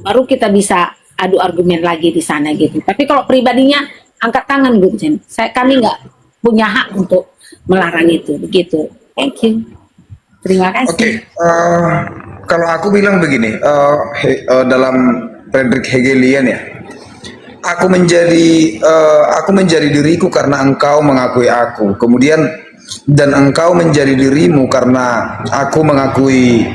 baru kita bisa adu argumen lagi di sana gitu. Tapi kalau pribadinya angkat tangan gitu, kami nggak punya hak untuk melarang itu, begitu. Thank you. Terima kasih. Oke, kalau aku bilang begini, dalam Friedrich Hegelian ya, aku menjadi diriku karena engkau mengakui aku. Kemudian dan engkau menjadi dirimu karena aku mengakui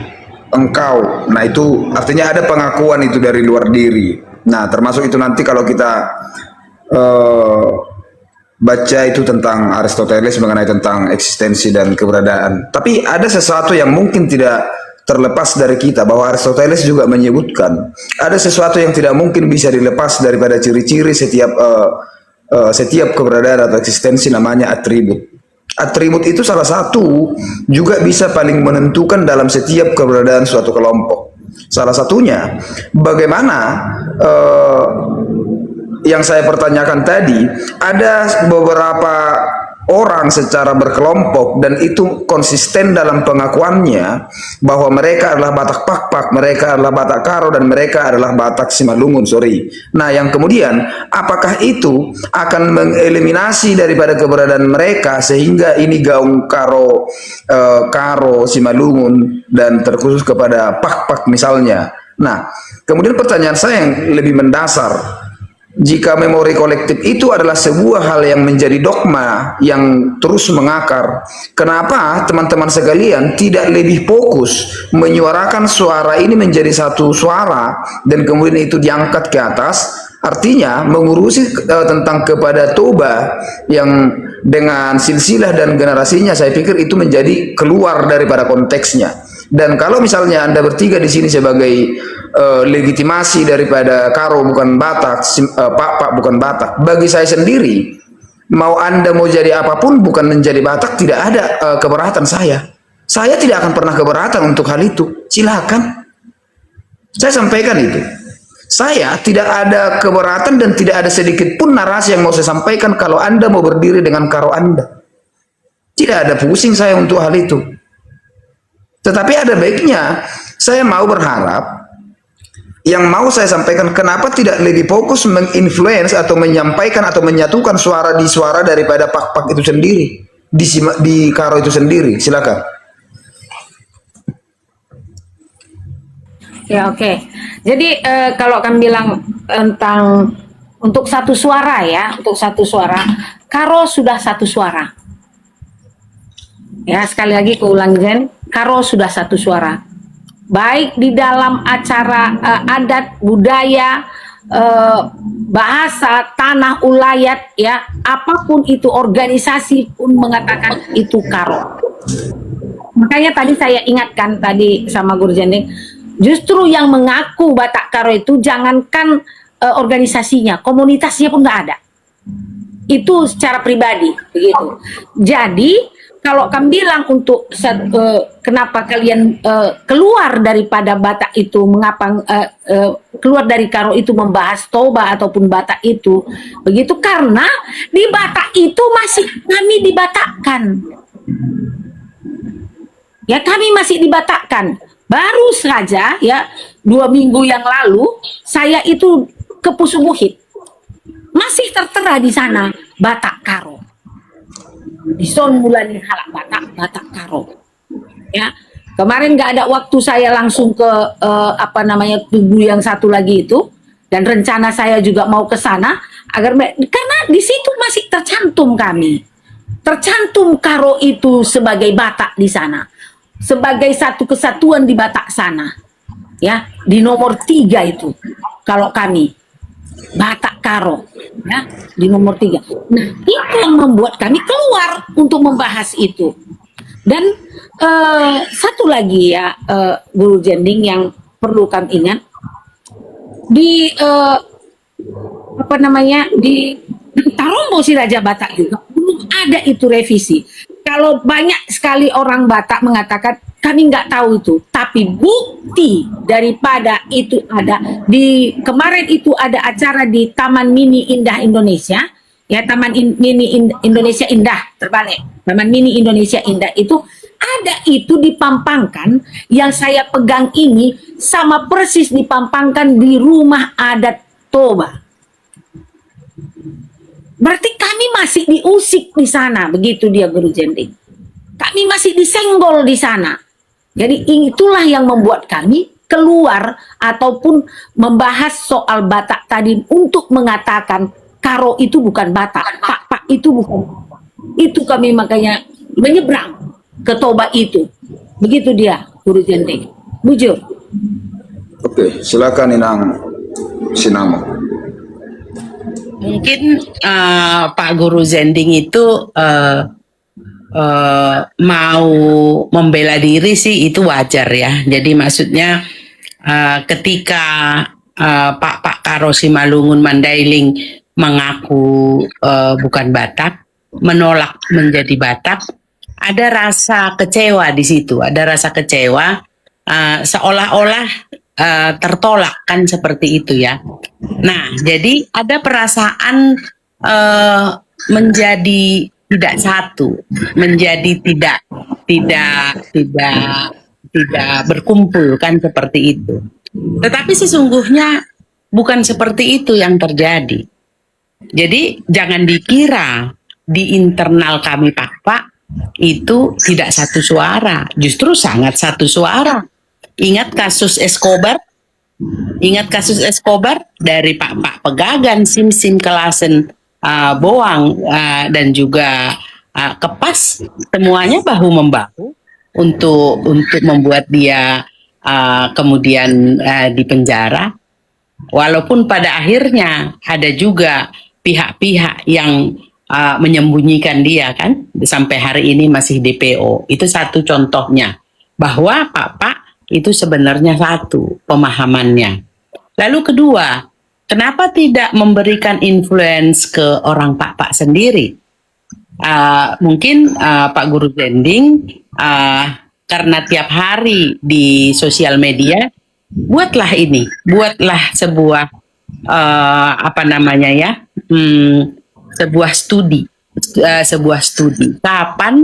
engkau. Nah, itu artinya ada pengakuan itu dari luar diri. Nah, termasuk itu nanti kalau kita baca itu tentang Aristoteles mengenai tentang eksistensi dan keberadaan. Tapi ada sesuatu yang mungkin tidak terlepas dari kita, bahwa Aristoteles juga menyebutkan ada sesuatu yang tidak mungkin bisa dilepas daripada ciri-ciri setiap keberadaan atau eksistensi, namanya atribut. Atribut itu salah satu juga bisa paling menentukan dalam setiap keberadaan suatu kelompok. Salah satunya bagaimana yang saya pertanyakan tadi, ada beberapa orang secara berkelompok dan itu konsisten dalam pengakuannya bahwa mereka adalah Batak Pakpak, mereka adalah Batak Karo, dan mereka adalah Batak Simalungun, Nah, yang kemudian apakah itu akan mengeliminasi daripada keberadaan mereka sehingga ini gaung Karo, Simalungun dan terkhusus kepada Pakpak misalnya, Nah, kemudian pertanyaan saya yang lebih mendasar, jika memori kolektif itu adalah sebuah hal yang menjadi dogma yang terus mengakar, kenapa teman-teman sekalian tidak lebih fokus menyuarakan suara ini menjadi satu suara dan kemudian itu diangkat ke atas? Artinya mengurusi tentang kepada toba yang dengan silsilah dan generasinya, saya pikir itu menjadi keluar daripada konteksnya. Dan kalau misalnya Anda bertiga di sini sebagai legitimasi daripada Karo bukan Batak, Pak bukan Batak, bagi saya sendiri, mau Anda mau jadi apapun bukan menjadi Batak, tidak ada keberatan saya. Saya tidak akan pernah keberatan untuk hal itu. Silakan. Saya sampaikan itu. Saya tidak ada keberatan dan tidak ada sedikit pun narasi yang mau saya sampaikan kalau Anda mau berdiri dengan Karo Anda. Tidak ada pusing saya untuk hal itu. Tetapi ada baiknya saya mau berharap yang mau saya sampaikan, kenapa tidak lebih fokus menginfluence atau menyampaikan atau menyatukan suara di suara daripada pak-pak itu sendiri di Karo itu sendiri. Silakan. Ya, oke. Jadi kalau kami bilang tentang untuk satu suara ya, untuk satu suara, Karo sudah satu suara. Ya, sekali lagi keulang Jen, Karo sudah satu suara. Baik di dalam acara adat, budaya, bahasa, tanah, ulayat, ya, apapun itu, organisasi pun mengatakan itu Karo. Makanya tadi saya ingatkan tadi sama Guru Jending, justru yang mengaku Batak Karo itu jangankan organisasinya, komunitasnya pun nggak ada. Itu secara pribadi begitu. Jadi kalau kami bilang untuk kenapa kalian keluar daripada Batak itu, mengapa keluar dari Karo itu membahas Toba ataupun Batak itu, begitu karena di Batak itu masih kami dibatakkan. Ya, kami masih dibatakkan. Baru saja ya 2 minggu yang lalu saya itu ke Pusubuhit, masih tertera di sana Batak Karo, di Son Mulani Halak Batak Karo. Ya, kemarin nggak ada waktu saya langsung ke tugu yang satu lagi itu, dan rencana saya juga mau ke sana karena di situ masih tercantum Karo itu sebagai Batak di sana, sebagai satu kesatuan di Batak sana, ya, di nomor 3 itu kalau kami Batak Karo, ya, di nomor 3. Nah, itu yang membuat kami keluar untuk membahas itu. Dan satu lagi ya, Guru Jending, yang perlu kami ingat, di di Tarombo si Raja Batak juga belum ada itu revisi. Kalau banyak sekali orang Batak mengatakan kami nggak tahu itu, tapi bukti daripada itu ada di kemarin itu ada acara di Taman Mini Indah Indonesia, ya, Mini Indonesia Indah, terbalik, Taman Mini Indonesia Indah itu ada itu dipampangkan, yang saya pegang ini sama persis dipampangkan di rumah adat Toba. Berarti kami masih diusik di sana, begitu dia Guru Jending. Kami masih disenggol di sana. Jadi itulah yang membuat kami keluar ataupun membahas soal Batak tadi untuk mengatakan Karo itu bukan Batak, Pak itu bukan Batak. Itu kami makanya menyeberang ke Toba itu. Begitu dia Guru Jending. Bujur. Oke, silakan Inang Sinamo. Mungkin Pak Guru Zending itu mau membela diri sih, itu wajar ya. Jadi maksudnya ketika Pak Karo Simalungun Mandailing mengaku bukan Batak, menolak menjadi Batak, ada rasa kecewa di situ. Ada rasa kecewa, seolah-olah tertolak kan, seperti itu ya. Nah, jadi ada perasaan menjadi tidak satu, menjadi tidak berkumpul kan, seperti itu. Tetapi sesungguhnya bukan seperti itu yang terjadi. Jadi jangan dikira di internal kami Pak itu tidak satu suara, justru sangat satu suara. Ingat kasus Escobar, Ingat kasus Escobar dari Pak Pegagan, Sim Kelasen, Boang, dan juga Kepas, semuanya bahu membahu untuk membuat dia kemudian dipenjara. Walaupun pada akhirnya ada juga pihak-pihak yang menyembunyikan dia kan, sampai hari ini masih DPO. Itu satu contohnya bahwa Pak itu sebenarnya satu pemahamannya. Lalu kedua, kenapa tidak memberikan influence ke orang Pak sendiri? Mungkin Pak Guru Zending karena tiap hari di sosial media, buatlah sebuah sebuah studi. Kapan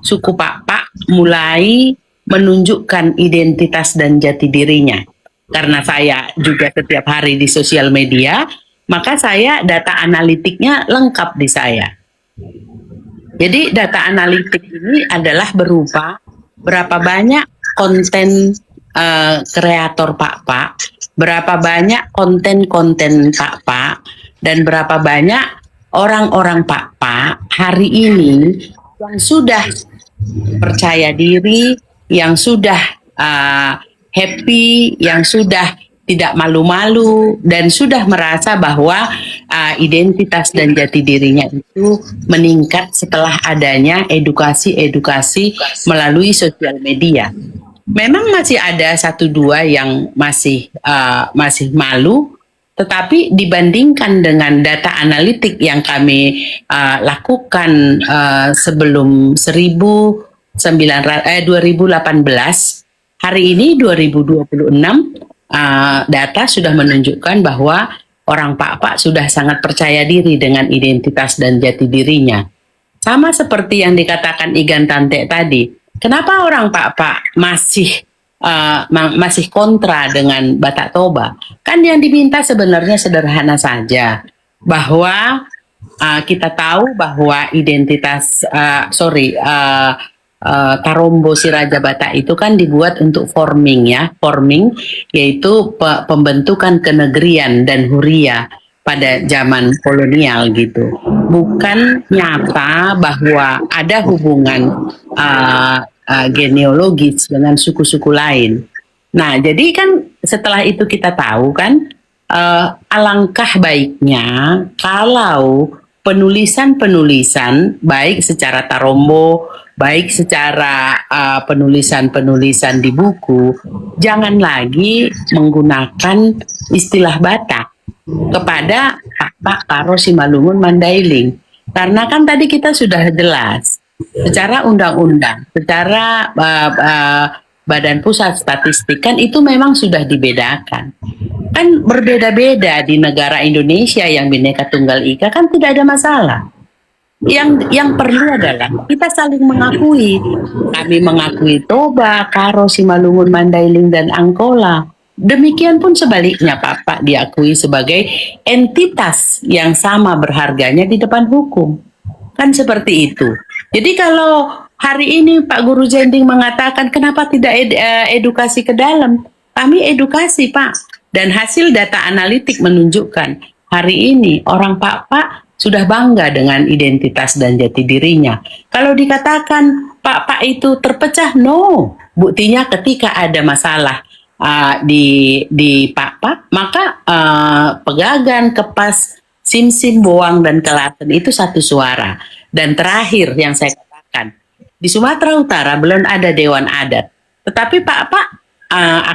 suku Pak mulai menunjukkan identitas dan jati dirinya? Karena saya juga setiap hari di sosial media, maka saya data analitiknya lengkap di saya. Jadi data analitik ini adalah berupa berapa banyak konten kreator Pak, berapa banyak konten-konten Pak, dan berapa banyak orang-orang Pak hari ini yang sudah percaya diri, yang sudah happy, yang sudah tidak malu-malu, dan sudah merasa bahwa identitas dan jati dirinya itu meningkat setelah adanya edukasi melalui sosial media. Memang masih ada satu dua yang masih malu, tetapi dibandingkan dengan data analitik yang kami lakukan sebelum 2018, hari ini 2026, data sudah menunjukkan bahwa orang Pak sudah sangat percaya diri dengan identitas dan jati dirinya. Sama seperti yang dikatakan Igan Tante tadi, kenapa orang Pak masih kontra dengan Batak Toba? Kan yang diminta sebenarnya sederhana saja, bahwa kita tahu bahwa identitas Tarombo si Raja Batak itu kan dibuat untuk forming, yaitu pembentukan kenegerian dan huria pada zaman kolonial gitu. Bukan nyata bahwa ada hubungan genealogis dengan suku-suku lain. Nah, jadi kan setelah itu kita tahu kan, alangkah baiknya kalau penulisan baik secara Tarombo, baik secara penulisan di buku, jangan lagi menggunakan istilah Batak kepada Pak Karo Simalungun Mandailing. Karena kan tadi kita sudah jelas, secara undang-undang, secara Badan Pusat Statistik kan itu memang sudah dibedakan. Kan berbeda-beda di negara Indonesia yang Bhinneka Tunggal Ika, kan tidak ada masalah. Yang perlu adalah kita saling mengakui. Kami mengakui Toba, Karo, Simalungun, Mandailing, dan Angkola. Demikian pun sebaliknya Pak diakui sebagai entitas yang sama berharganya di depan hukum. Kan seperti itu. Jadi kalau hari ini Pak Guru Zending mengatakan kenapa tidak edukasi ke dalam, kami edukasi Pak. Dan hasil data analitik menunjukkan hari ini orang Pak sudah bangga dengan identitas dan jati dirinya. Kalau dikatakan Pak itu terpecah, no. Buktinya ketika ada masalah di Pak, maka Pegagan, Kepas, Sim, Boang, dan Kelaten itu satu suara. Dan terakhir yang saya katakan, di Sumatera Utara belum ada Dewan Adat. Tetapi Pak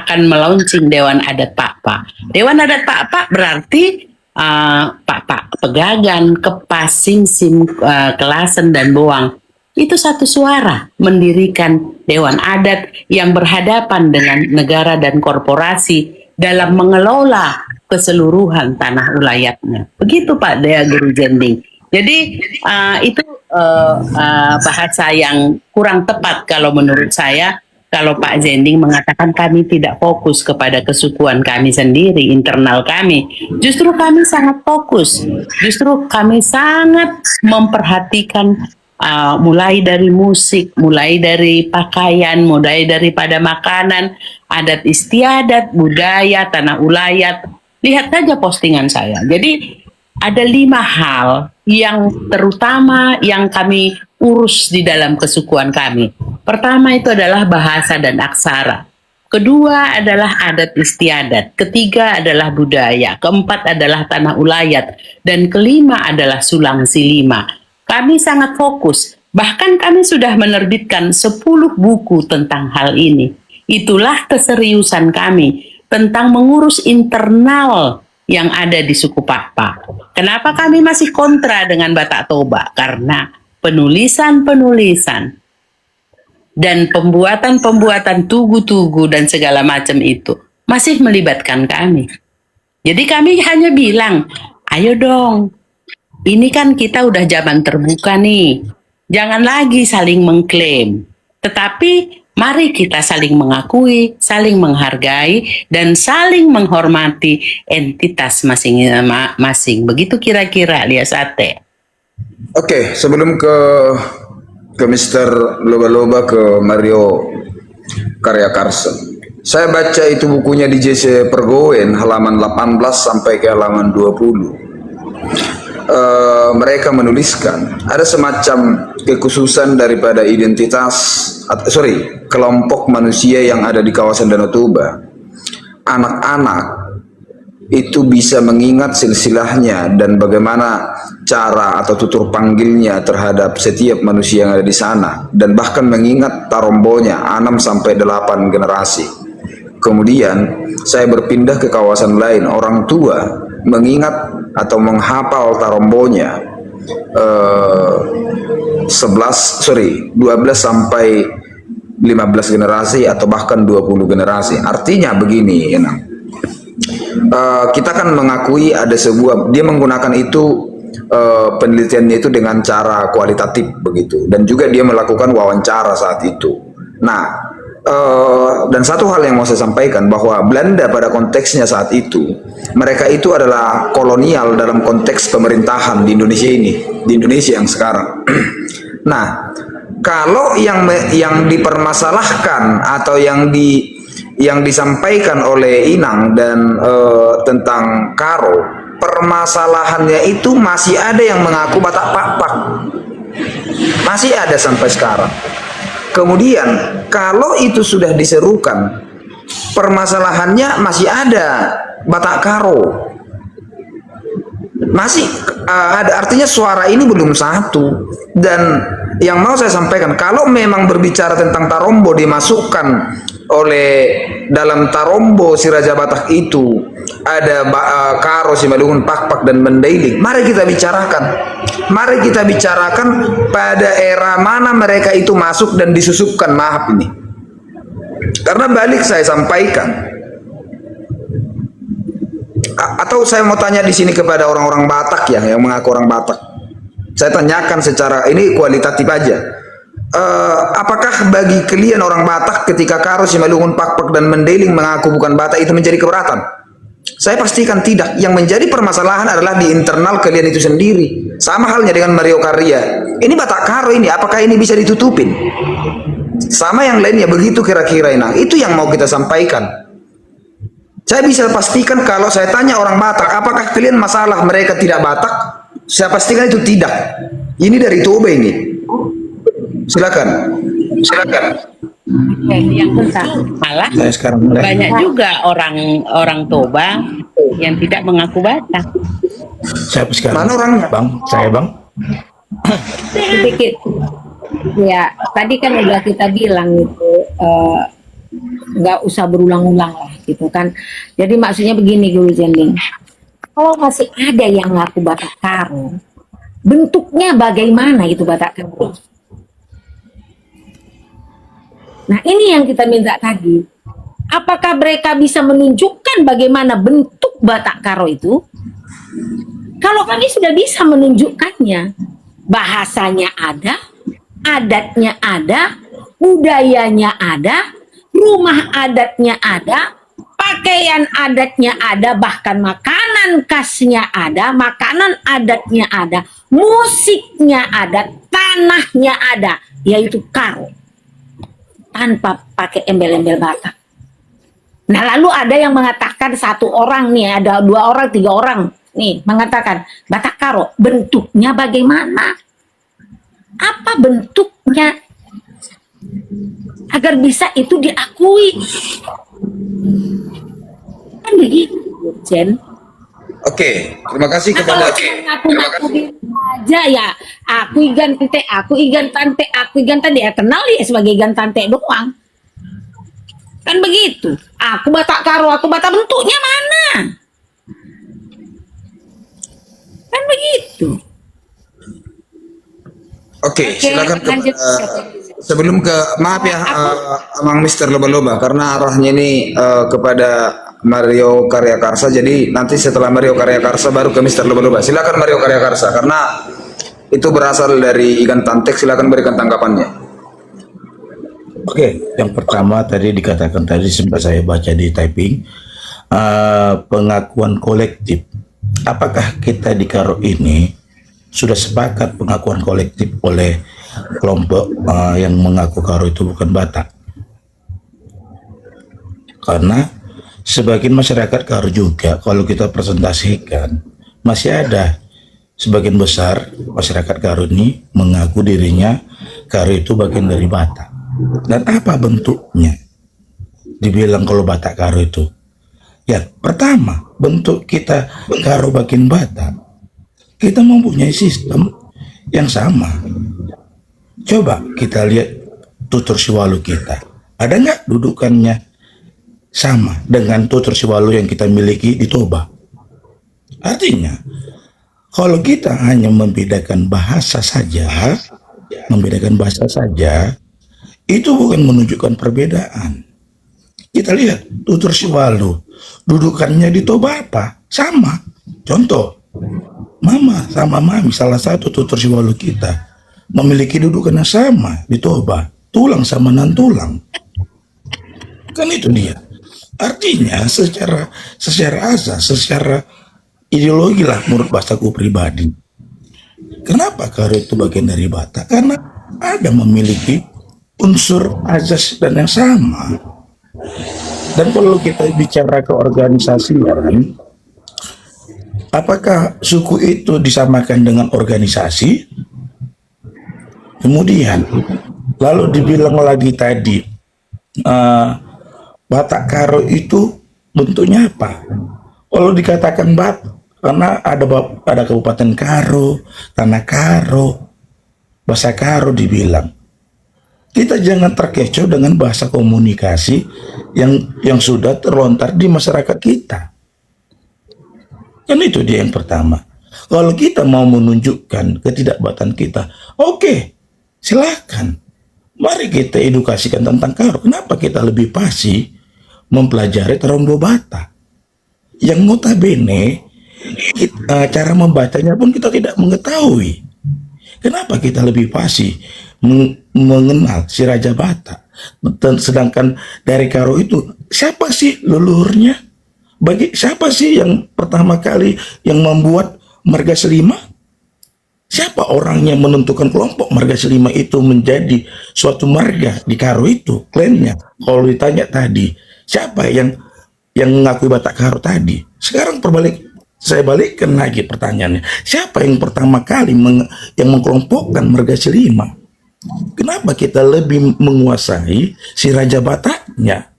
akan melaunching Dewan Adat Pak. Dewan Adat Pak berarti Pak Pegagan, Kepas, Sim, Kelasen, dan Boang itu satu suara mendirikan Dewan Adat yang berhadapan dengan negara dan korporasi dalam mengelola keseluruhan tanah ulayatnya. Begitu Pak Dea Guru Zending. Jadi itu bahasa yang kurang tepat kalau menurut saya. Kalau Pak Zending mengatakan kami tidak fokus kepada kesukuan kami sendiri, internal kami. Justru kami sangat fokus. Justru kami sangat memperhatikan mulai dari musik, mulai dari pakaian, mulai daripada makanan, adat istiadat, budaya, tanah ulayat. Lihat saja postingan saya. Jadi ada 5 hal yang terutama yang kami urus di dalam kesukuan kami. Pertama itu adalah bahasa dan aksara. Kedua adalah adat istiadat. Ketiga adalah budaya. Keempat adalah tanah ulayat. Dan kelima adalah sulang silima. Kami sangat fokus. Bahkan kami sudah menerbitkan 10 buku tentang hal ini. Itulah keseriusan kami tentang mengurus internal yang ada di suku Pakpak. Kenapa kami masih kontra dengan Batak Toba? Karena penulisan-penulisan dan pembuatan-pembuatan tugu-tugu dan segala macam itu masih melibatkan kami. Jadi kami hanya bilang, ayo dong, ini kan kita udah zaman terbuka nih, jangan lagi saling mengklaim, tetapi mari kita saling mengakui, saling menghargai, dan saling menghormati entitas masing-masing. Begitu kira-kira, Lias Ate. Oke, sebelum ke Mr. Loba-Loba, ke Mario Karya Carson. Saya baca itu bukunya di JC Pergoen halaman 18 sampai ke halaman 20. Mereka menuliskan ada semacam kekhususan daripada kelompok manusia yang ada di kawasan Danau Toba. Anak-anak itu bisa mengingat silsilahnya dan bagaimana cara atau tutur panggilnya terhadap setiap manusia yang ada di sana, dan bahkan mengingat tarombonya 6 sampai 8 generasi. Kemudian saya berpindah ke kawasan lain, orang tua mengingat atau menghafal tarombonya 12 sampai 15 generasi atau bahkan 20 generasi. Artinya begini, kita kan mengakui ada sebuah, dia menggunakan itu penelitiannya itu dengan cara kualitatif begitu, dan juga dia melakukan wawancara saat itu. Nah, dan satu hal yang mau saya sampaikan, bahwa Belanda pada konteksnya saat itu, mereka itu adalah kolonial dalam konteks pemerintahan di Indonesia ini, di Indonesia yang sekarang. Nah, kalau yang dipermasalahkan atau yang disampaikan oleh Inang dan tentang Karo, permasalahannya itu masih ada yang mengaku Batak Pakpak, masih ada sampai sekarang. Kemudian kalau itu sudah diserukan, permasalahannya masih ada Batak Karo, masih ada, artinya suara ini belum satu. Dan yang mau saya sampaikan, kalau memang berbicara tentang Tarombo dimasukkan oleh dalam Tarombo si Raja Batak itu ada Karo, Simalungun, Pakpak dan Mandailing, mari kita bicarakan. Mari kita bicarakan pada era mana mereka itu masuk dan disusupkan mahap ini. Karena balik saya sampaikan, atau saya mau tanya di sini kepada orang-orang Batak yang mengaku orang Batak. Saya tanyakan secara ini kualitatif aja. Apakah bagi kalian orang Batak ketika Karo, Simalungun, Pakpak dan Mandailing mengaku bukan Batak itu menjadi keberatan? Saya pastikan tidak. Yang menjadi permasalahan adalah di internal kalian itu sendiri. Sama halnya dengan Mario Karya. Ini Batak Karo ini, apakah ini bisa ditutupin? Sama yang lainnya begitu kira-kira ini. Itu yang mau kita sampaikan. Saya bisa pastikan kalau saya tanya orang Batak, apakah kalian masalah mereka tidak Batak? Saya pastikan itu tidak. Ini dari Toba ini. Silakan. Yang malah banyak juga orang Toba yang tidak mengaku Batak. Siapa sekarang? Mana orangnya? Bang, saya bang. Sedikit. Ya, tadi kan udah kita bilang itu nggak usah berulang-ulang lah gitu kan. Jadi maksudnya begini Guru Jending, kalau masih ada yang ngaku Batak Karo, bentuknya bagaimana itu Batak Karo? Nah ini yang kita minta tadi. Apakah mereka bisa menunjukkan bagaimana bentuk Batak Karo itu? Kalau kami sudah bisa menunjukkannya, bahasanya ada, adatnya ada, budayanya ada, rumah adatnya ada, pakaian adatnya ada, bahkan makanan makanan khasnya ada, makanan adatnya ada, musiknya ada, tanahnya ada, yaitu Karo. Tanpa pakai embel-embel Batak. Nah, lalu ada yang mengatakan satu orang nih, ada 2 orang, 3 orang nih mengatakan Batak Karo bentuknya bagaimana? Apa bentuknya agar bisa itu diakui? Kan begitu, Jen. Oke, terima kasih Nah, kepada kalau cuma ngaku-ngaku aja ya, aku Igan Tante, aku Igan Tante, aku Igan Tante, ya kenal dia sebagai Igan Tante doang. Kan begitu. Aku Batak Karo, aku Batak, bentuknya mana? Kan begitu. Oke, Oke, silakan lanjut. sebelum ke maaf ya Amang Mister Loba-Loba karena arahnya ini kepada Mario Karya Karsa, jadi nanti setelah Mario Karya Karsa baru ke Mister Loba-Loba. Silakan Mario Karya Karsa karena itu berasal dari Igan Tantek, silakan berikan tanggapannya. Oke, yang pertama tadi dikatakan tadi sempat saya baca di typing, pengakuan kolektif. Apakah kita di Karo ini sudah sepakat pengakuan kolektif oleh kelompok yang mengaku Karo itu bukan Batak? Karena sebagian masyarakat Karo juga kalau kita presentasikan masih ada sebagian besar masyarakat Karo ini mengaku dirinya Karo itu bagian dari Batak. Dan apa bentuknya? Dibilang kalau Batak Karo itu. Ya, pertama, bentuk kita Karo bagian Batak. Kita mempunyai sistem yang sama. Coba kita lihat tutur Siwalu kita. Ada nggak dudukannya sama dengan tutur Siwalu yang kita miliki di Toba? Artinya, kalau kita hanya membedakan bahasa saja, itu bukan menunjukkan perbedaan. Kita lihat tutur Siwalu, dudukannya di Toba apa? Sama. Contoh, Mama sama Mami, salah satu tutur Siwalu kita, memiliki dudukan yang sama di Toba, tulang sama nan tulang. Kan itu dia. Artinya secara asas, secara ideologi lah menurut bahasaku pribadi. Kenapa Karo itu bagian dari Batak? Karena ada memiliki unsur azas dan yang sama. Dan kalau kita bicara ke organisasi, apakah suku itu disamakan dengan organisasi? Kemudian lalu dibilang lagi tadi Batak Karo itu bentuknya apa? Kalau dikatakan Batak, karena ada Kabupaten Karo, Tanah Karo, bahasa Karo dibilang. Kita jangan terkecoh dengan bahasa komunikasi yang sudah terlontar di masyarakat kita. Kan itu dia yang pertama. Kalau kita mau menunjukkan ketidakbatan kita, oke, silakan. Mari kita edukasikan tentang Karo. Kenapa kita lebih pasti mempelajari Tarombo Batak? Yang notabene cara membacanya pun kita tidak mengetahui. Kenapa kita lebih pasti mengenal si Raja Batak? Sedangkan dari Karo itu, siapa sih leluhurnya? Siapa sih yang pertama kali yang membuat Marga Selima? Siapa orang yang menentukan kelompok Marga Selima itu menjadi suatu marga di Karo itu? Klannya. Kalau ditanya tadi, siapa yang mengakui Batak Karo tadi? Sekarang saya balikkan lagi pertanyaannya. Siapa yang pertama kali yang mengkelompokkan Marga Selima? Kenapa kita lebih menguasai si Raja Bataknya?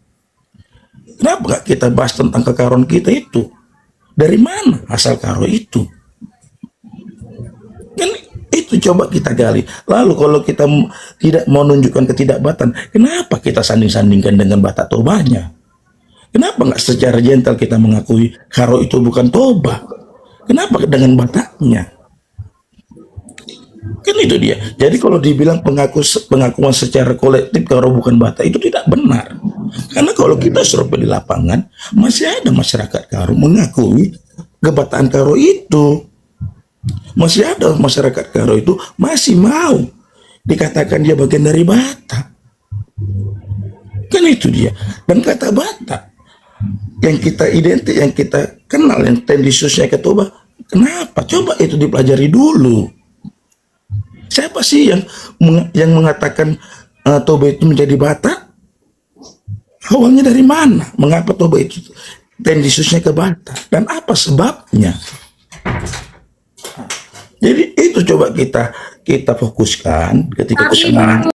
Kenapa nggak kita bahas tentang kekaroan kita itu? Dari mana asal Karo itu? Kan itu coba kita gali. Lalu kalau kita tidak mau menunjukkan ketidakbatan, kenapa kita sanding-sandingkan dengan Batak Tobanya? Kenapa nggak secara gentle kita mengakui Karo itu bukan Toba? Kenapa dengan Bataknya? Kan itu dia. Jadi kalau dibilang pengakuan secara kolektif Karo bukan Batak itu tidak benar. Karena kalau kita survei di lapangan, masih ada masyarakat Karo mengakui kebataan Karo itu. Masih ada masyarakat Karo itu masih mau dikatakan dia bagian dari Batak. Kan itu dia. Dan kata Batak yang kita identik, yang kita kenal, yang tendensiusnya ke Toba. Kenapa? Coba itu dipelajari dulu. Siapa sih yang mengatakan Toba itu menjadi Batak? Awalnya dari mana? Mengapa Toba itu tendensiusnya ke Batak? Dan apa sebabnya? Jadi itu coba kita fokuskan ketika Tapi kesana.